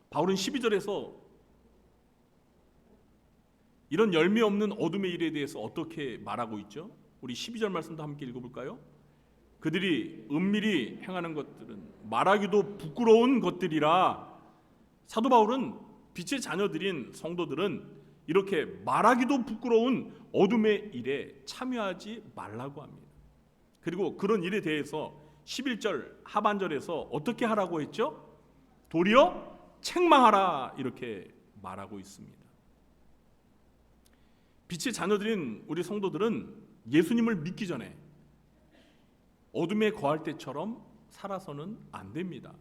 바울은 12절에서 이런 열매 없는 어둠의 일에 대해서 어떻게 말하고 있죠? 우리 12절 말씀도 함께 읽어볼까요? 그들이 은밀히 행하는 것들은 말하기도 부끄러운 것들이라. 사도 바울은 빛의 자녀들인 성도들은 이렇게 말하기도 부끄러운 어둠의 일에 참여하지 말라고 합니다. 그리고 그런 일에 대해서 11절 하반절에서 어떻게 하라고 했죠? 도리어 책망하라 이렇게 말하고 있습니다. 빛의 자녀들인 우리 성도들은 예수님을 믿기 전에 어둠에 거할 때처럼 살아서는 안 됩니다.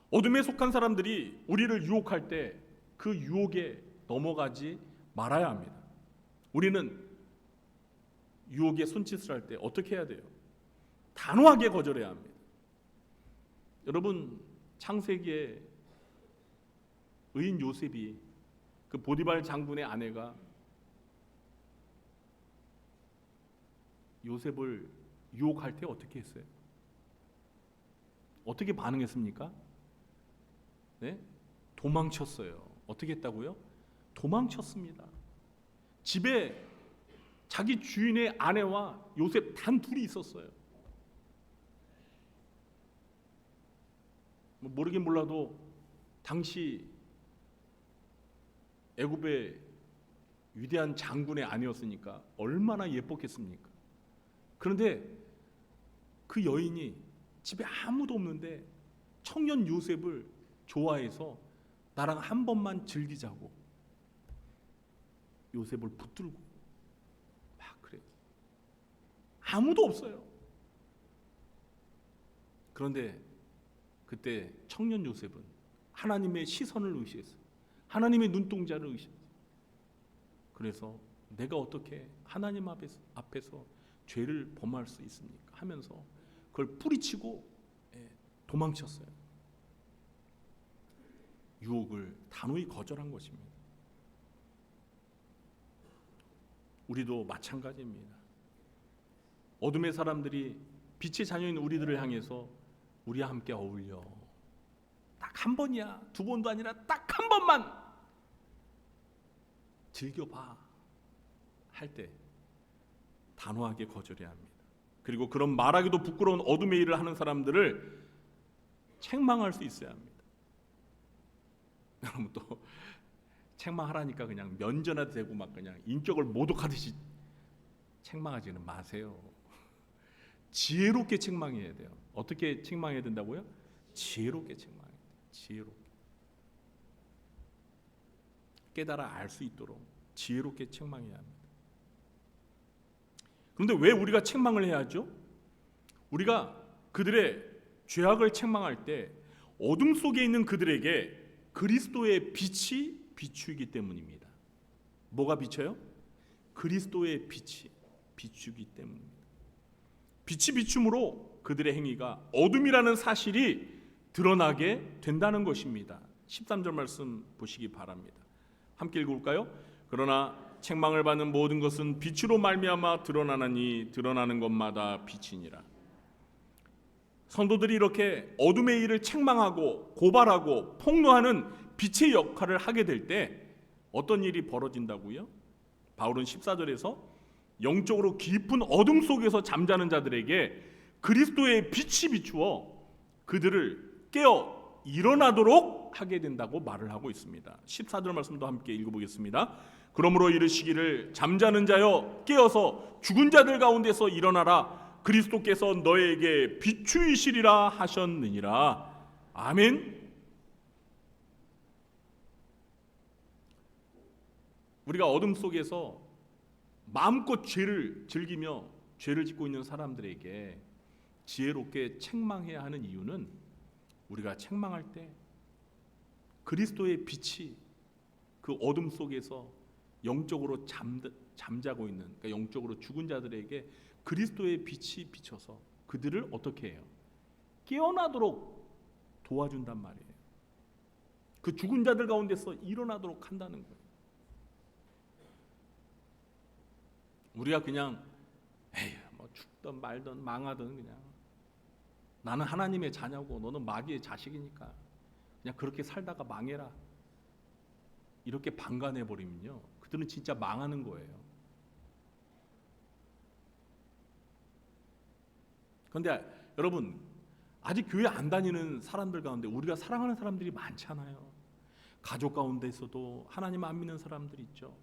어둠에 속한 사람들이 우리를 유혹할 때 그 유혹에 넘어가지 말아야 합니다. 우리는 유혹에 손짓을 할 때 어떻게 해야 돼요? 단호하게 거절해야 합니다. 여러분, 창세기에 의인 요셉이 그 보디발 장군의 아내가 요셉을 유혹할 때 어떻게 했어요? 어떻게 반응했습니까? 네? 도망쳤어요. 어떻게 했다고요? 도망쳤습니다. 집에 자기 주인의 아내와 요셉 단 둘이 있었어요. 모르긴 몰라도 당시 애굽의 위대한 장군의 아내였으니까 얼마나 예뻤겠습니까? 그런데 그 여인이 집에 아무도 없는데 청년 요셉을 좋아해서 나랑 한 번만 즐기자고 요셉을 붙들고 막 그래요. 아무도 없어요. 그런데 그때 청년 요셉은 하나님의 시선을 의시했어요. 하나님의 눈동자를 의시했어요. 그래서 내가 어떻게 하나님 앞에서 죄를 범할 수 있습니까? 하면서 그걸 뿌리치고 도망쳤어요. 유혹을 단호히 거절한 것입니다. 우리도 마찬가지입니다. 어둠의 사람들이 빛의 자녀인 우리들을 향해서 우리와 함께 어울려 딱 한 번이야, 두 번도 아니라 딱 한 번만 즐겨봐 할 때 단호하게 거절해야 합니다. 그리고 그런 말하기도 부끄러운 어둠의 일을 하는 사람들을 책망할 수 있어야 합니다. 여러분 또 책망하라니까 그냥 면전에 대고 막 그냥 인격을 모독하듯이 책망하지는 마세요. 지혜롭게 책망해야 돼요. 어떻게 책망해야 된다고요? 지혜롭게 책망해야 돼요. 지혜롭게. 깨달아 알 수 있도록 지혜롭게 책망해야 합니다. 그런데 왜 우리가 책망을 해야 하죠? 우리가 그들의 죄악을 책망할 때 어둠 속에 있는 그들에게 그리스도의 빛이 비추기 때문입니다. 뭐가 비쳐요? 그리스도의 빛이 비추기 때문입니다. 빛이 비춤으로 그들의 행위가 어둠이라는 사실이 드러나게 된다는 것입니다. 13절 말씀 보시기 바랍니다. 함께 읽어볼까요? 그러나 책망을 받는 모든 것은 빛으로 말미암아 드러나나니 드러나는 것마다 빛이니라. 성도들이 이렇게 어둠의 일을 책망하고 고발하고 폭로하는 빛의 역할을 하게 될 때 어떤 일이 벌어진다고요? 바울은 14절에서 영적으로 깊은 어둠 속에서 잠자는 자들에게 그리스도의 빛이 비추어 그들을 깨어 일어나도록 하게 된다고 말을 하고 있습니다. 14절 말씀도 함께 읽어보겠습니다. 그러므로 이르시기를 잠자는 자여 깨어서 죽은 자들 가운데서 일어나라. 그리스도께서 너에게 비추이시리라 하셨느니라. 아멘. 우리가 어둠 속에서 마음껏 죄를 즐기며 죄를 짓고 있는 사람들에게 지혜롭게 책망해야 하는 이유는 우리가 책망할 때 그리스도의 빛이 그 어둠 속에서 영적으로 잠자고 있는, 그러니까 영적으로 죽은 자들에게 그리스도의 빛이 비쳐서 그들을 어떻게 해요? 깨어나도록 도와준단 말이에요. 그 죽은 자들 가운데서 일어나도록 한다는 거예요. 우리가 그냥 에이 뭐 죽든 말든 망하든 그냥 나는 하나님의 자녀고 너는 마귀의 자식이니까 그냥 그렇게 살다가 망해라 이렇게 방관해버리면요 그들은 진짜 망하는 거예요. 그런데 여러분 아직 교회 안 다니는 사람들 가운데 우리가 사랑하는 사람들이 많잖아요. 가족 가운데서도 하나님 안 믿는 사람들이 있죠.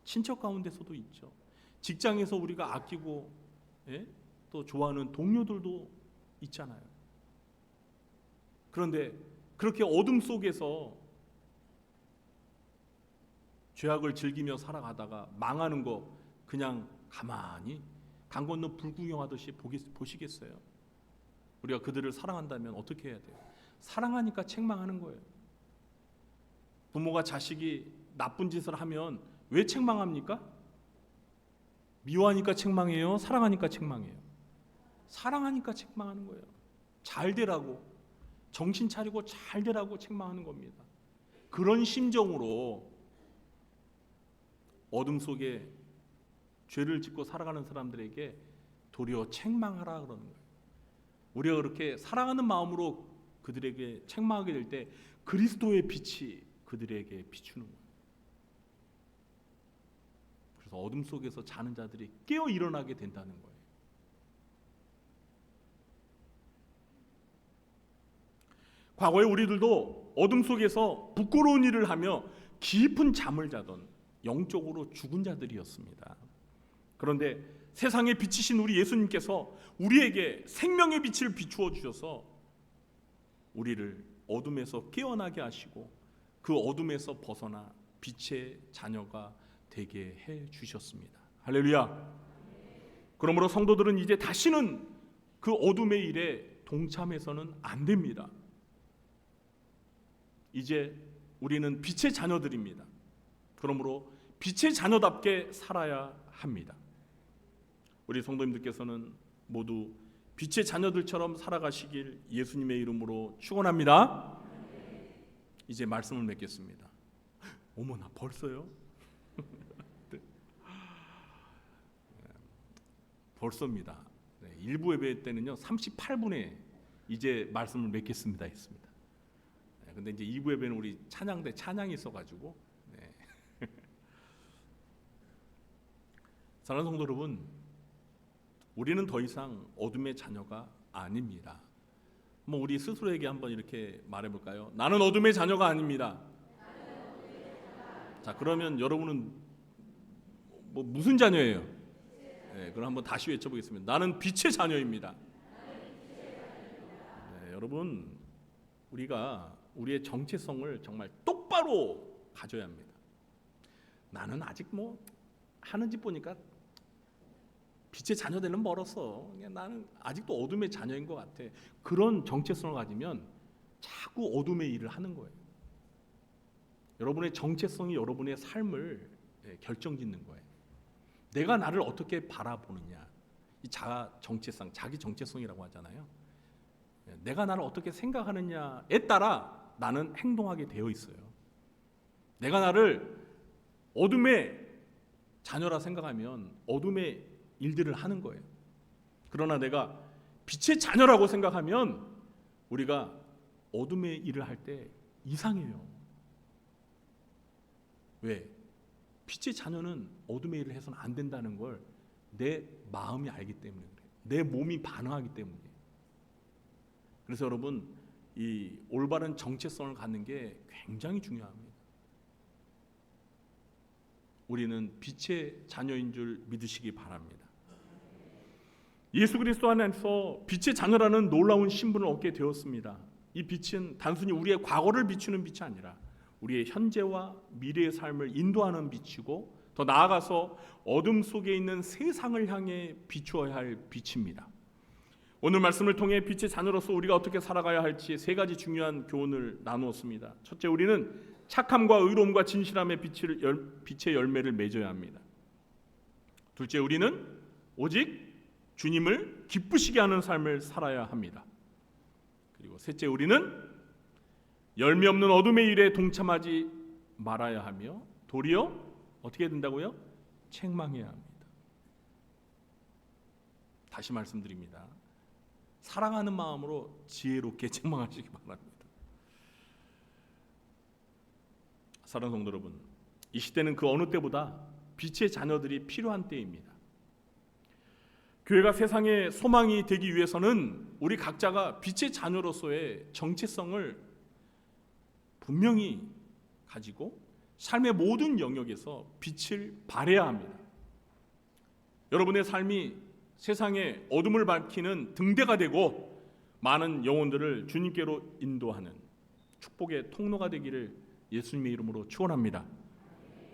친척 가운데서도 있죠. 직장에서 우리가 아끼고 또 좋아하는 동료들도 있잖아요. 그런데 그렇게 어둠 속에서 죄악을 즐기며 살아가다가 망하는 거 그냥 가만히 강 건너 불구경하듯이 보시겠어요? 우리가 그들을 사랑한다면 어떻게 해야 돼요? 사랑하니까 책망하는 거예요. 부모가 자식이 나쁜 짓을 하면 왜 책망합니까? 미워하니까 책망해요? 사랑하니까 책망해요? 사랑하니까 책망하는 거예요. 잘 되라고, 정신 차리고 잘 되라고 책망하는 겁니다. 그런 심정으로 어둠 속에 죄를 짓고 살아가는 사람들에게 도리어 책망하라 그러는 거예요. 우리가 그렇게 사랑하는 마음으로 그들에게 책망하게 될 때 그리스도의 빛이 그들에게 비추는 거예요. 그래서 어둠 속에서 자는 자들이 깨어 일어나게 된다는 거예요. 과거에 우리들도 어둠 속에서 부끄러운 일을 하며 깊은 잠을 자던 영적으로 죽은 자들이었습니다. 그런데 세상에 비치신 우리 예수님께서 우리에게 생명의 빛을 비추어 주셔서 우리를 어둠에서 깨어나게 하시고 그 어둠에서 벗어나 빛의 자녀가 되게 해 주셨습니다. 할렐루야. 그러므로 성도들은 이제 다시는 그 어둠의 일에 동참해서는 안 됩니다. 이제 우리는 빛의 자녀들입니다. 그러므로 빛의 자녀답게 살아야 합니다. 우리 성도님들께서는 모두 빛의 자녀들처럼 살아가시길 예수님의 이름으로 축원합니다. 이제 말씀을 맺겠습니다. 어머나 벌써요? 네. 벌써입니다. 네, 일부 예배 때는요 38분에 이제 말씀을 맺겠습니다 했습니다. 네, 근데 이제 2부 예배는 우리 찬양대 찬양이 있어가지고 네. 사랑하는 성도 여러분, 우리는 더 이상 어둠의 자녀가 아닙니다. 뭐 우리 스스로에게 한번 이렇게 말해볼까요? 나는 어둠의 자녀가 아닙니다. 자, 그러면 여러분은 뭐 무슨 자녀예요? 네, 그럼 한번 다시 외쳐보겠습니다. 나는 빛의 자녀입니다. 네, 여러분, 우리가 우리의 정체성을 정말 똑바로 가져야 합니다. 나는 아직 뭐 하는 짓 보니까 빛의 자녀 되는 멀었어. 나는 아직도 어둠의 자녀인 것 같아. 그런 정체성을 가지면 자꾸 어둠의 일을 하는 거예요. 여러분의 정체성이 여러분의 삶을 결정짓는 거예요. 내가 나를 어떻게 바라보느냐, 이 자아 정체성, 자기 정체성이라고 하잖아요. 내가 나를 어떻게 생각하느냐에 따라 나는 행동하게 되어 있어요. 내가 나를 어둠의 자녀라 생각하면 어둠의 일들을 하는 거예요. 그러나 내가 빛의 자녀라고 생각하면 우리가 어둠의 일을 할 때 이상해요. 왜? 빛의 자녀는 어둠의 일을 해서는 안 된다는 걸 내 마음이 알기 때문에 그래요. 내 몸이 반응하기 때문이에요. 그래서 여러분, 이 올바른 정체성을 갖는 게 굉장히 중요합니다. 우리는 빛의 자녀인 줄 믿으시기 바랍니다. 예수 그리스도 안에서 빛의 자녀라는 놀라운 신분을 얻게 되었습니다. 이 빛은 단순히 우리의 과거를 비추는 빛이 아니라 우리의 현재와 미래의 삶을 인도하는 빛이고, 더 나아가서 어둠 속에 있는 세상을 향해 비추어야 할 빛입니다. 오늘 말씀을 통해 빛의 자녀로서 우리가 어떻게 살아가야 할지 세 가지 중요한 교훈을 나누었습니다. 첫째, 우리는 착함과 의로움과 진실함의 빛의 열매를 맺어야 합니다. 둘째, 우리는 오직 주님을 기쁘시게 하는 삶을 살아야 합니다. 그리고 셋째, 우리는 열매 없는 어둠의 일에 동참하지 말아야 하며 도리어 어떻게 된다고요? 책망해야 합니다. 다시 말씀드립니다. 사랑하는 마음으로 지혜롭게 책망하시기 바랍니다. 사랑하는 성도 여러분, 이 시대는 그 어느 때보다 빛의 자녀들이 필요한 때입니다. 교회가 세상의 소망이 되기 위해서는 우리 각자가 빛의 자녀로서의 정체성을 분명히 가지고 삶의 모든 영역에서 빛을 발해야 합니다. 여러분의 삶이 세상에 어둠을 밝히는 등대가 되고 많은 영혼들을 주님께로 인도하는 축복의 통로가 되기를 예수님의 이름으로 축원합니다.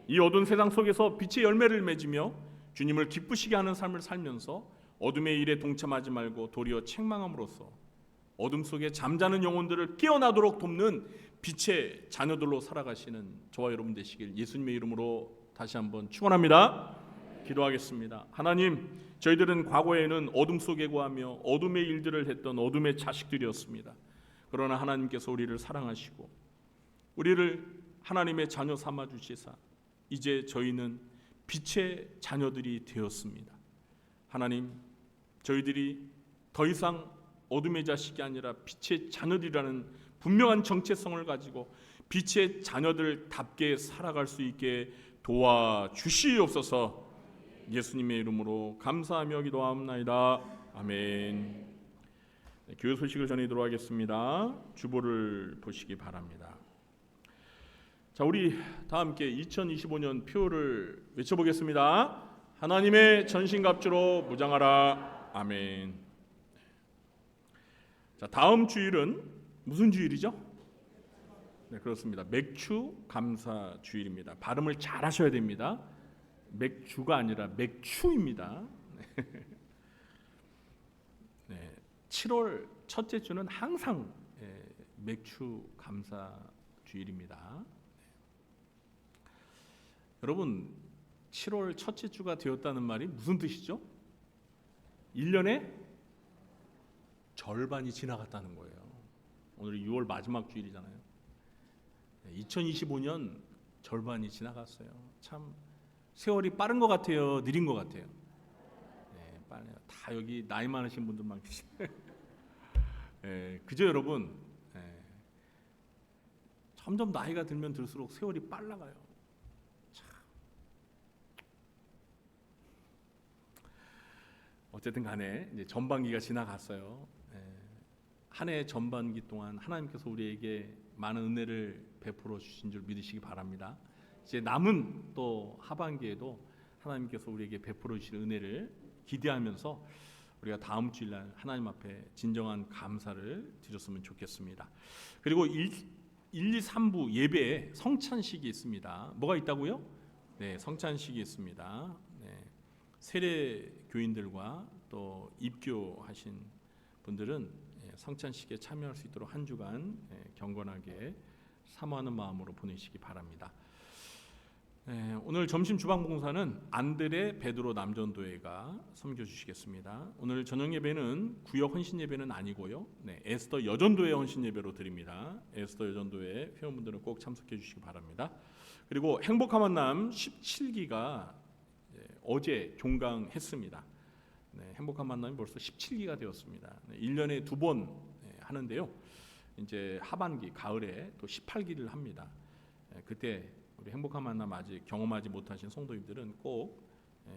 이 어두운 세상 속에서 빛의 열매를 맺으며 주님을 기쁘시게 하는 삶을 살면서 어둠의 일에 동참하지 말고 도리어 책망함으로써 어둠 속에 잠자는 영혼들을 깨어나도록 돕는 빛의 자녀들로 살아가시는 저와 여러분 되시길 예수님의 이름으로 다시 한번 축원합니다. 기도하겠습니다. 하나님, 저희들은 과거에는 어둠 속에 거하며 어둠의 일들을 했던 어둠의 자식들이었습니다. 그러나 하나님께서 우리를 사랑하시고 우리를 하나님의 자녀 삼아 주시사 이제 저희는 빛의 자녀들이 되었습니다. 하나님, 저희들이 더 이상 어둠의 자식이 아니라 빛의 자녀들이라는 분명한 정체성을 가지고 빛의 자녀들답게 살아갈 수 있게 도와주시옵소서. 예수님의 이름으로 감사하며 기도하옵나이다. 아멘. 교회 소식을 전해드리도록 하겠습니다. 주보를 보시기 바랍니다. 자, 우리 다 함께 2025년 표를 외쳐보겠습니다. 하나님의 전신갑주로 무장하라. 아멘. 자, 다음 주일은 무슨 주일이죠? 네, 그렇습니다. 맥주 감사 주일입니다. 발음을 잘 하셔야 됩니다. 맥주가 아니라 맥추입니다. 네, 7월 첫째 주는 항상 맥주 감사 주일입니다. 여러분, 7월 첫째 주가 되었다는 말이 무슨 뜻이죠? 1년의 절반이 지나갔다는 거예요. 오늘이 6월 마지막 주일이잖아요. 2025년 절반이 지나갔어요. 참 세월이 빠른 것 같아요, 느린 것 같아요? 네, 빨라요. 다 여기 나이 많으신 분들만 계시네요. 네, 그죠 여러분? 네. 점점 나이가 들면 들수록 세월이 빨라가요. 참. 어쨌든 간에 이제 전반기가 지나갔어요. 한 해 전반기 동안 하나님께서 우리에게 많은 은혜를 베풀어 주신 줄 믿으시기 바랍니다. 이제 남은 또 하반기에도 하나님께서 우리에게 베풀어 주실 은혜를 기대하면서 우리가 다음 주일날 하나님 앞에 진정한 감사를 드렸으면 좋겠습니다. 그리고 1, 2, 3부 예배에 성찬식이 있습니다. 뭐가 있다고요? 네, 성찬식이 있습니다. 네, 세례 교인들과 또 입교하신 분들은 성찬식에 참여할 수 있도록 한 주간 경건하게 사모하는 마음으로 보내시기 바랍니다. 오늘 점심 주방 봉사는 안드레 베드로 남전도회가 섬겨 주시겠습니다. 오늘 저녁 예배는 구역 헌신 예배는 아니고요. 에스더 여전도회 헌신 예배로 드립니다. 에스더 여전도회 회원분들은 꼭 참석해 주시기 바랍니다. 그리고 행복한 만남 17기가 어제 종강했습니다. 행복한 만남이 벌써 17기가 되었습니다. 1년에 2번 하는데요. 이제 하반기 가을에 또 18기를 합니다. 그때 우리 행복한 만남 아직 경험하지 못하신 성도님들은 꼭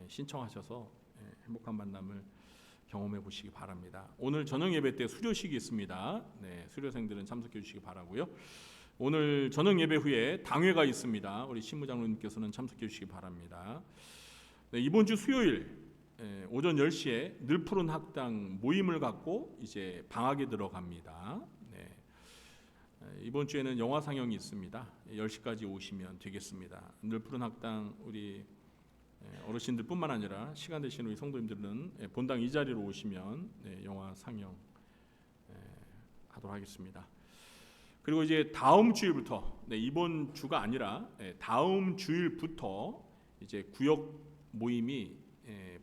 신청하셔서 행복한 만남을 경험해 보시기 바랍니다. 오늘 저녁 예배 때 수료식이 있습니다. 수료생들은 참석해 주시기 바라고요. 오늘 저녁 예배 후에 당회가 있습니다. 우리 신무장로님께서는 참석해 주시기 바랍니다. 이번 주 수요일 오전 10시에 늘푸른 학당 모임을 갖고 이제 방학에 들어갑니다. 이번 주에는 영화 상영이 있습니다. 10시까지 오시면 되겠습니다. 늘푸른 학당 우리 어르신들뿐만 아니라 시간 되시는 우리 성도님들은 본당 이 자리로 오시면 영화 상영 하도록 하겠습니다. 그리고 이제 다음 주일부터 이번 주가 아니라 다음 주일부터 이제 구역 모임이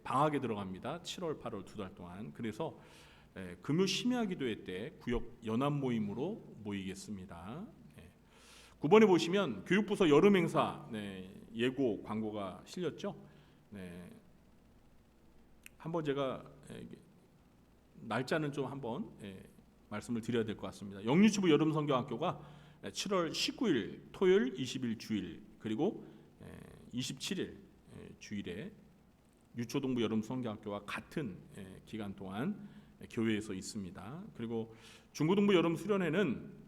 방학에 들어갑니다. 7월, 8월 2달 동안. 그래서 금요 심야 기도회 때 구역 연합 모임으로 모이겠습니다. 9번에 보시면 교육부서 여름 행사 예고 광고가 실렸죠. 한번 제가 날짜는 좀 한번 말씀을 드려야 될 것 같습니다. 영유치부 여름 성경학교가 7월 19일 토요일, 20일 주일 그리고 27일 주일에 유초동부 여름 성경학교와 같은 기간 동안 교회에서 있습니다. 그리고 중고등부 여름 수련회는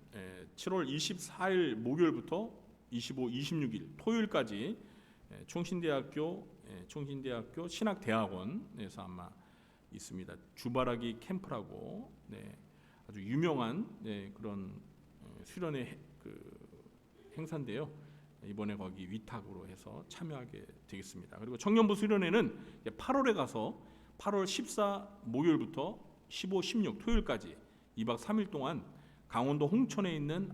7월 24일 목요일부터 25, 26일 토요일까지 총신대학교 신학대학원에서 아마 있습니다. 주바라기 캠프라고 아주 유명한 그런 수련회 행사인데요. 이번에 거기 위탁으로 해서 참여하게 되겠습니다. 그리고 청년부 수련회는 8월에 가서 8월 14 목요일부터 15, 16 토요일까지 2박 3일 동안 강원도 홍천에 있는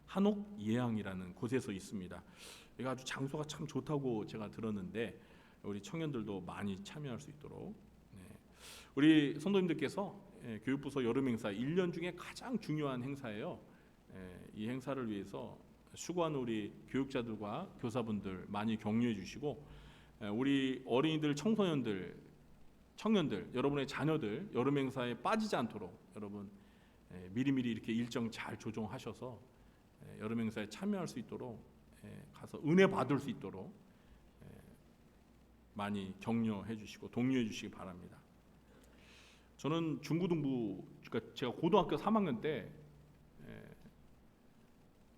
한옥예향이라는 곳에서 있습니다. 여기가 아주 장소가 참 좋다고 제가 들었는데 우리 청년들도 많이 참여할 수 있도록 우리 성도님들께서 교육부서 여름행사 1년 중에 가장 중요한 행사예요. 이 행사를 위해서 수고하는 우리 교육자들과 교사분들 많이 격려해 주시고 우리 어린이들, 청소년들, 청년들, 여러분의 자녀들 여름행사에 빠지지 않도록 여러분 미리미리 이렇게 일정 잘 조정하셔서 여름행사에 참여할 수 있도록 가서 은혜 받을 수 있도록 많이 격려해 주시고 독려해 주시기 바랍니다. 저는 중고등부, 그러니까 제가 고등학교 3학년 때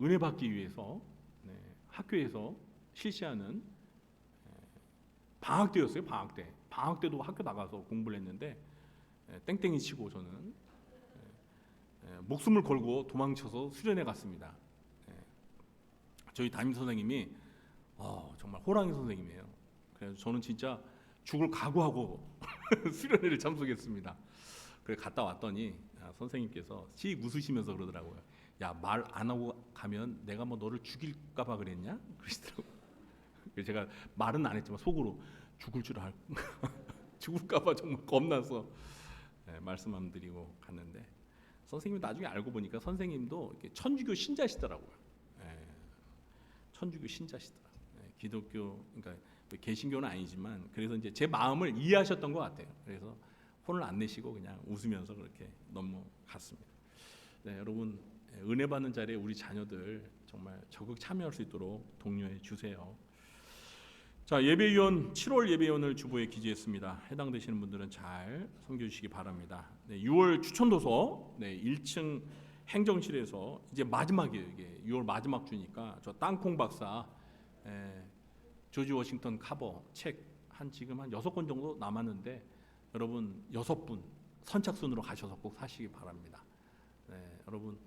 은혜 받기 위해서 학교에서 실시하는 방학 때였어요. 방학 때도 학교 나가서 공부를 했는데 땡땡이 치고 저는 목숨을 걸고 도망쳐서 수련회 갔습니다. 저희 담임 선생님이 정말 호랑이 선생님이에요. 그래서 저는 진짜 죽을 각오하고 수련회를 참석했습니다. 그래 갔다 왔더니 선생님께서 씩 웃으시면서 그러더라고요. 야, 말 안 하고 가면 내가 뭐 너를 죽일까봐 그랬냐? 그러시더라고요. 그래서 제가 말은 안 했지만 속으로 죽을 줄 알고 죽을까봐 정말 겁나서 말씀 안 드리고 갔는데 선생님이 나중에 알고 보니까 선생님도 이렇게 천주교 신자시더라고요. 천주교 신자시더라고요. 기독교, 그러니까 개신교는 아니지만 그래서 이제 제 마음을 이해하셨던 것 같아요. 그래서 혼을 안 내시고 그냥 웃으면서 그렇게 넘어갔습니다. 여러분 은혜 받는 자리에 우리 자녀들 정말 적극 참여할 수 있도록 독려해 주세요. 자, 예배위원 7월 예배위원을 주보에 기재했습니다. 해당되시는 분들은 잘 섬겨주시기 바랍니다. 6월 추천도서 1층 행정실에서 이제 마지막이에요. 이게 6월 마지막 주니까 저 땅콩 박사 조지 워싱턴 카버 책 지금 한 6권 정도 남았는데 여러분 6분 선착순으로 가셔서 꼭 사시기 바랍니다. 여러분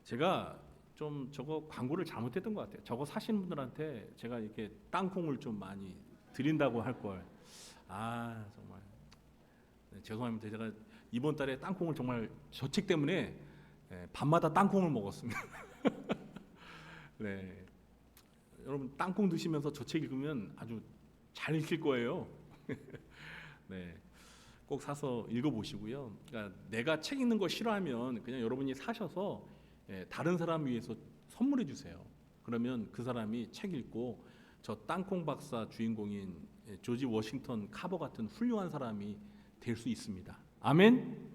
제가 좀 저거 광고를 잘못했던 것 같아요. 저거 사시는 분들한테 제가 이렇게 땅콩을 좀 많이 드린다고 할 걸. 정말 죄송합니다. 제가 이번 달에 땅콩을 정말 저 책 때문에 밤마다 땅콩을 먹었습니다. 여러분 땅콩 드시면서 저 책 읽으면 아주 잘 읽힐 거예요. 꼭 사서 읽어보시고요. 그러니까 내가 책 읽는 거 싫어하면 그냥 여러분이 사셔서 다른 사람 위해서 선물해 주세요. 그러면 그 사람이 책 읽고 저 땅콩 박사 주인공인 조지 워싱턴 카버 같은 훌륭한 사람이 될 수 있습니다. 아멘.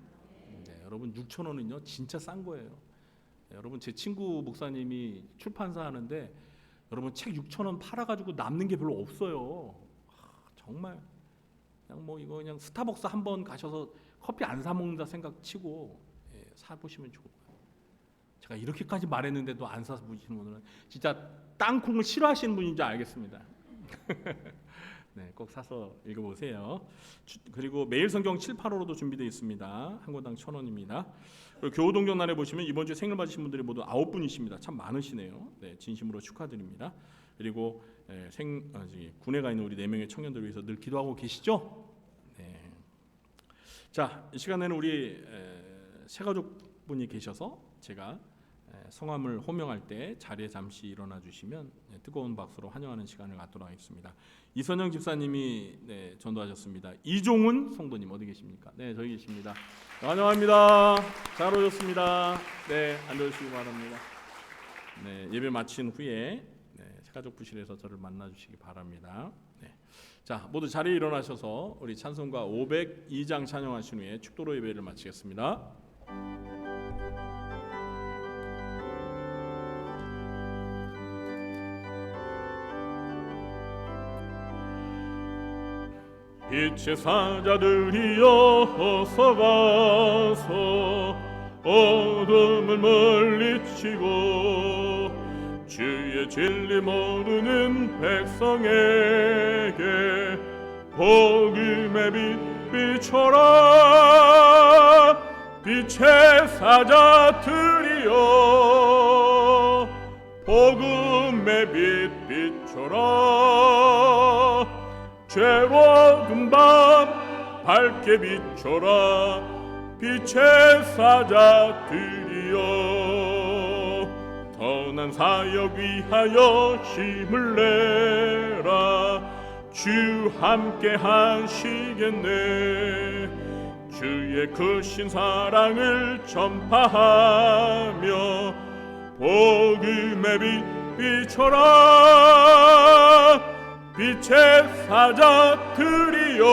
여러분 6,000원은요 진짜 싼 거예요. 여러분 제 친구 목사님이 출판사 하는데 여러분 책 6,000원 팔아가지고 남는 게 별로 없어요. 정말 그냥 뭐 이거 그냥 스타벅스 한번 가셔서 커피 안 사 먹는다 생각 치고 사 보시면 좋을 거예요. 제가 이렇게까지 말했는데도 안 사서 보시는 분들은 진짜 땅콩을 싫어하시는 분인지 알겠습니다. 꼭 사서 읽어보세요. 그리고 매일 성경 7, 8호로도 준비되어 있습니다. 한 권당 1,000원입니다. 그리고 교우동정날에 보시면 이번 주에 생일 맞으신 분들이 모두 9분이십니다. 참 많으시네요. 진심으로 축하드립니다. 그리고 군에 가 있는 우리 4명의 청년들을 위해서 늘 기도하고 계시죠? 자, 이 시간에는 우리 새가족분이 계셔서 제가 성함을 호명할 때 자리에 잠시 일어나 주시면 뜨거운 박수로 환영하는 시간을 갖도록 하겠습니다. 이선영 집사님이 전도하셨습니다. 이종훈 성도님 어디 계십니까? 저기 계십니다. 환영합니다. 잘 오셨습니다. 앉아주시기 바랍니다. 예배 마친 후에 새가족 부실에서 저를 만나 주시기 바랍니다. 자, 모두 자리에 일어나셔서 우리 찬송가 502장 찬양하신 후에 축도로 예배를 마치겠습니다. 빛의 사자들이여 어서 가서 어둠을 물리치고 주의 진리 모르는 백성에게 복음의 빛 비춰라. 빛의 사자들이여 복음의 빛 비춰라. 죄로운 밤 밝게 비춰라. 빛의 사자들이여 선한 사역 위하여 힘을 내라. 주 함께 하시겠네. 주의 크신 사랑을 전파하며 복음의 빛 비춰라. 빛의 사자들이여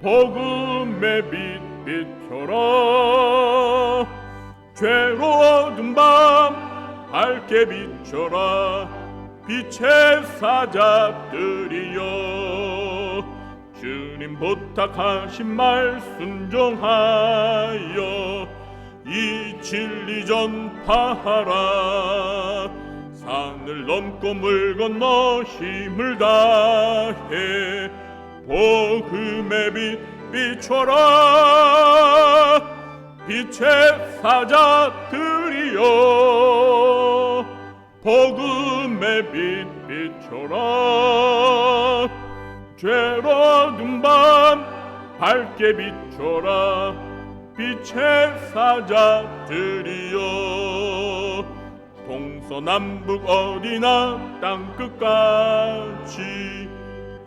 복음의 빛 비춰라. 죄로운 밤 밝게 비춰라. 빛의 사자들이여 주님 부탁하신 말 순종하여 이 진리 전파하라. 산을 넘고 물 건너 힘을 다해 복음의 빛 비춰라. 빛의 사자들이여 복음의 빛 비춰라. 죄로운 밤 밝게 비춰라. 빛의 사자들이여 동서남북 어디나 땅끝까지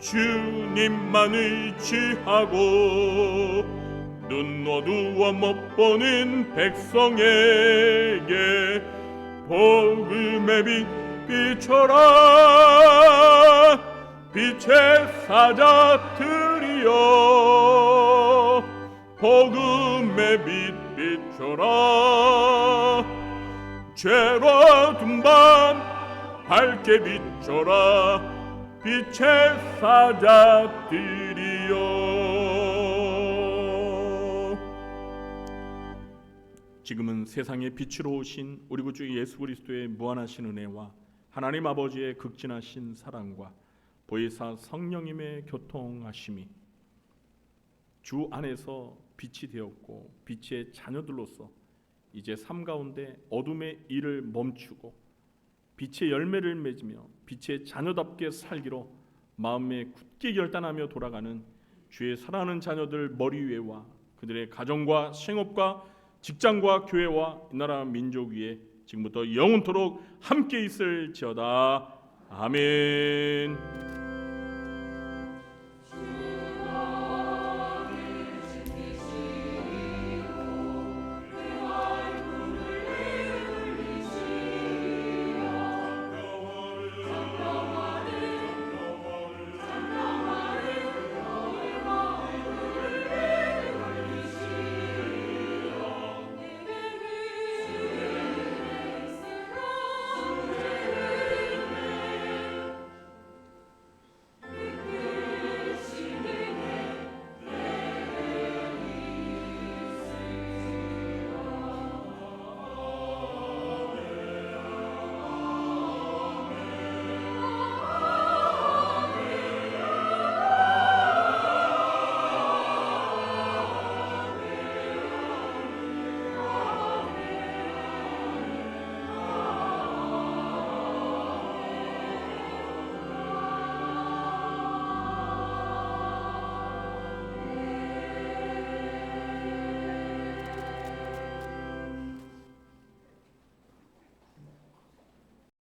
주님만 의지하고 눈 어두워 못 보는 백성에게 복음의 빛 비춰라. 빛의 사자들이여 복음의 빛 비춰라. 죄로운 밤 밝게 비춰라. 빛의 사자들이여 지금은 세상의 빛으로 오신 우리 구주 예수 그리스도의 무한하신 은혜와 하나님 아버지의 극진하신 사랑과 보혜사 성령님의 교통하심이 주 안에서 빛이 되었고 빛의 자녀들로서 이제 삶 가운데 어둠의 일을 멈추고 빛의 열매를 맺으며 빛의 자녀답게 살기로 마음에 굳게 결단하며 돌아가는 주의 사랑하는 자녀들 머리 위에와 그들의 가정과 생업과 직장과 교회와 이 나라 민족 위에 지금부터 영원토록 함께 있을지어다. 아멘.